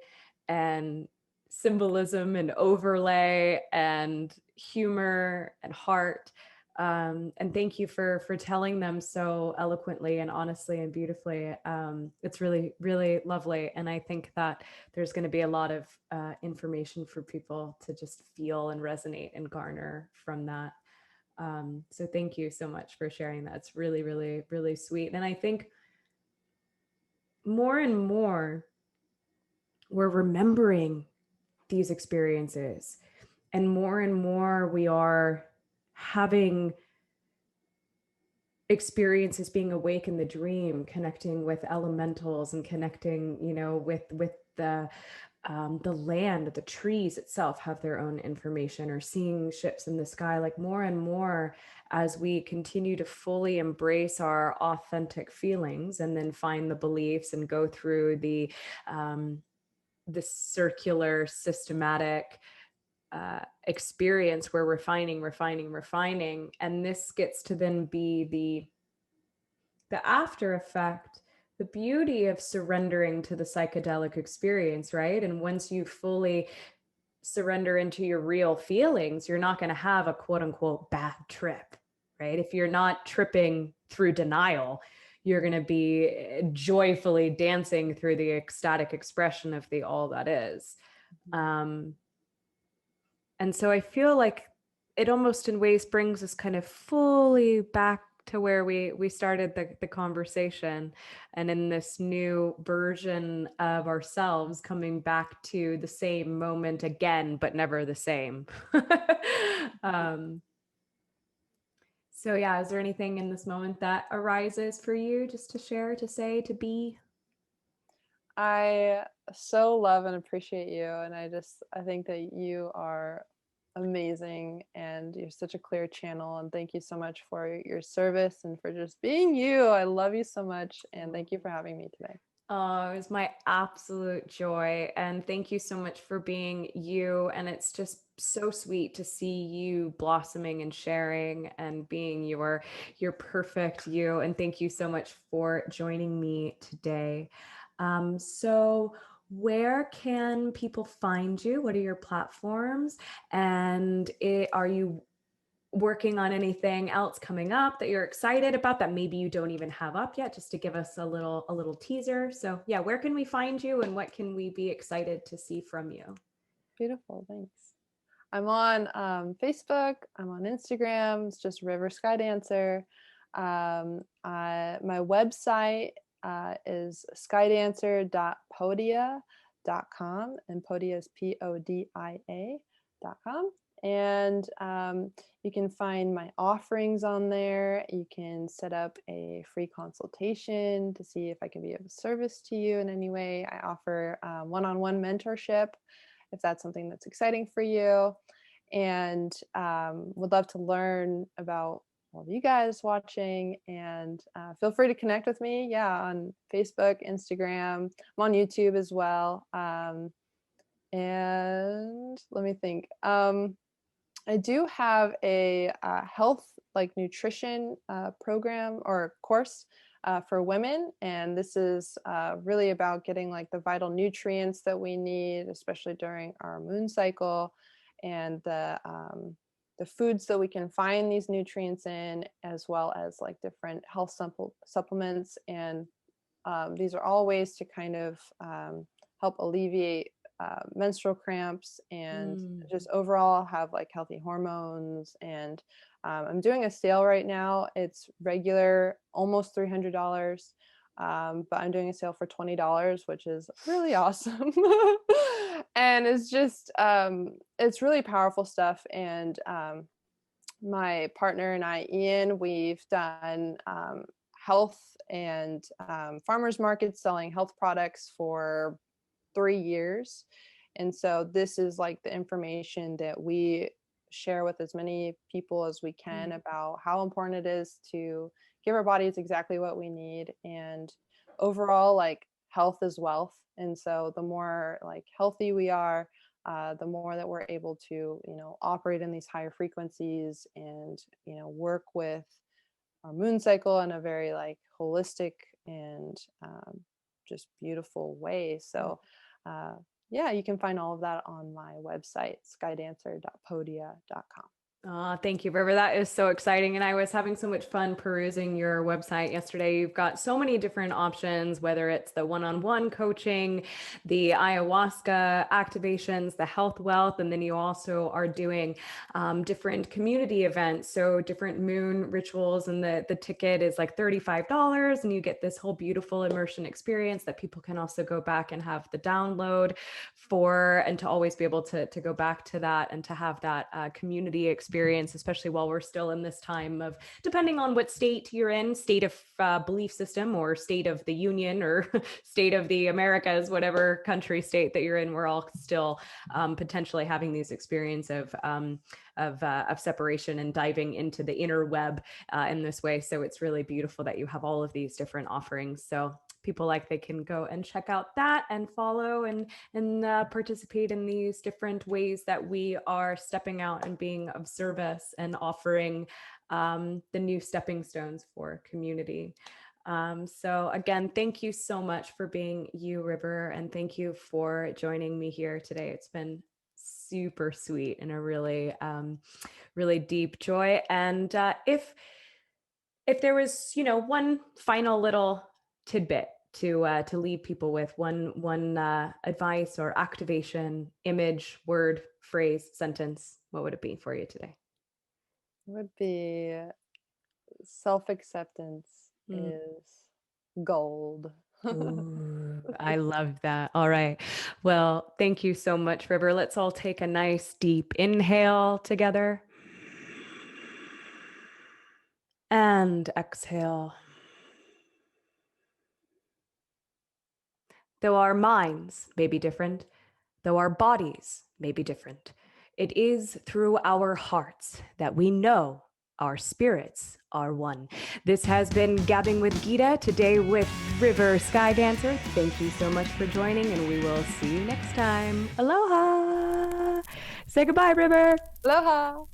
and symbolism and overlay and humor and heart. And thank you for telling them so eloquently and honestly and beautifully. It's really, really lovely. And I think that there's going to be a lot of information for people to just feel and resonate and garner from that. So thank you so much for sharing that. It's really, really, really sweet. And I think more and more we're remembering these experiences, and more we are having experiences being awake in the dream, connecting with elementals and connecting, you know, with the land, the trees itself have their own information, or seeing ships in the sky. Like more and more, as we continue to fully embrace our authentic feelings and then find the beliefs and go through the circular systematic experience where refining, and this gets to then be the after effect, the beauty of surrendering to the psychedelic experience, right? And once you fully surrender into your real feelings, you're not going to have a quote unquote bad trip, right? If you're not tripping through denial, you're going to be joyfully dancing through the ecstatic expression of the all that is. And so I feel like it almost in ways brings us kind of fully back to where we started the conversation, and in this new version of ourselves coming back to the same moment again, but never the same. um, so yeah, is there anything in this moment that arises for you just to share, to say, to be? I so love and appreciate you, and I think that you are amazing, and you're such a clear channel, and thank you so much for your service and for just being you. I love you so much, and thank you for having me today. Oh, it was my absolute joy. And thank you so much for being you. And it's just so sweet to see you blossoming and sharing and being your perfect you. And thank you so much for joining me today. So where can people find you? What are your platforms? And are you working on anything else coming up that you're excited about that maybe you don't even have up yet, just to give us a little teaser? So yeah, where can we find you and what can we be excited to see from you? Beautiful, thanks. I'm on Facebook. I'm on Instagram. It's just River Skydancer. My website is skydancer.podia.com, and Podia is Podia.com. And you can find my offerings on there. You can set up a free consultation to see if I can be of service to you in any way. I offer one-on-one mentorship if that's something that's exciting for you, and would love to learn about all of you guys watching. And feel free to connect with me, on Facebook, Instagram. I'm on YouTube as well. And let me think. I do have a health, like nutrition program or course for women, and this is really about getting like the vital nutrients that we need, especially during our moon cycle, and the foods that we can find these nutrients in, as well as like different health supplements. And these are all ways to kind of help alleviate menstrual cramps and just overall have like healthy hormones. And I'm doing a sale right now. It's regular, almost $300. But I'm doing a sale for $20, which is really awesome. And it's just, it's really powerful stuff. And my partner and I, Ian, we've done health and farmers markets selling health products for 3 years. And so this is like the information that we share with as many people as we can about how important it is to give our bodies exactly what we need. And overall, like, health is wealth. And so the more like healthy we are, the more that we're able to, operate in these higher frequencies and, work with our moon cycle in a very like holistic and just beautiful way. So you can find all of that on my website, skydancer.podia.com. Thank you, River. That is so exciting. And I was having so much fun perusing your website yesterday. You've got so many different options, whether it's the one-on-one coaching, the ayahuasca activations, the health wealth, and then you also are doing different community events. So different moon rituals, and the ticket is like $35, and you get this whole beautiful immersion experience that people can also go back and have the download for, and to always be able to go back to that and to have that community experience, especially while we're still in this time of, depending on what state you're in, state of belief system, or state of the union, or state of the Americas, whatever country, state that you're in, we're all still potentially having these experience of separation and diving into the inner web in this way. So it's really beautiful that you have all of these different offerings. So people, like, they can go and check out that and follow and participate in these different ways that we are stepping out and being of service and offering the new stepping stones for community. So again, thank you so much for being you, River, and thank you for joining me here today. It's been super sweet and a really, really deep joy. And if there was, one final little tidbit to leave people with, one advice or activation, image, word, phrase, sentence, what would it be for you today? It would be self-acceptance is gold. Ooh, I love that. All right. Well, thank you so much, River. Let's all take a nice deep inhale together. And exhale. Though our minds may be different, though our bodies may be different, it is through our hearts that we know our spirits are one. This has been Gabbing with Gita, today with River Skydancer. Thank you so much for joining, and we will see you next time. Aloha! Say goodbye, River. Aloha!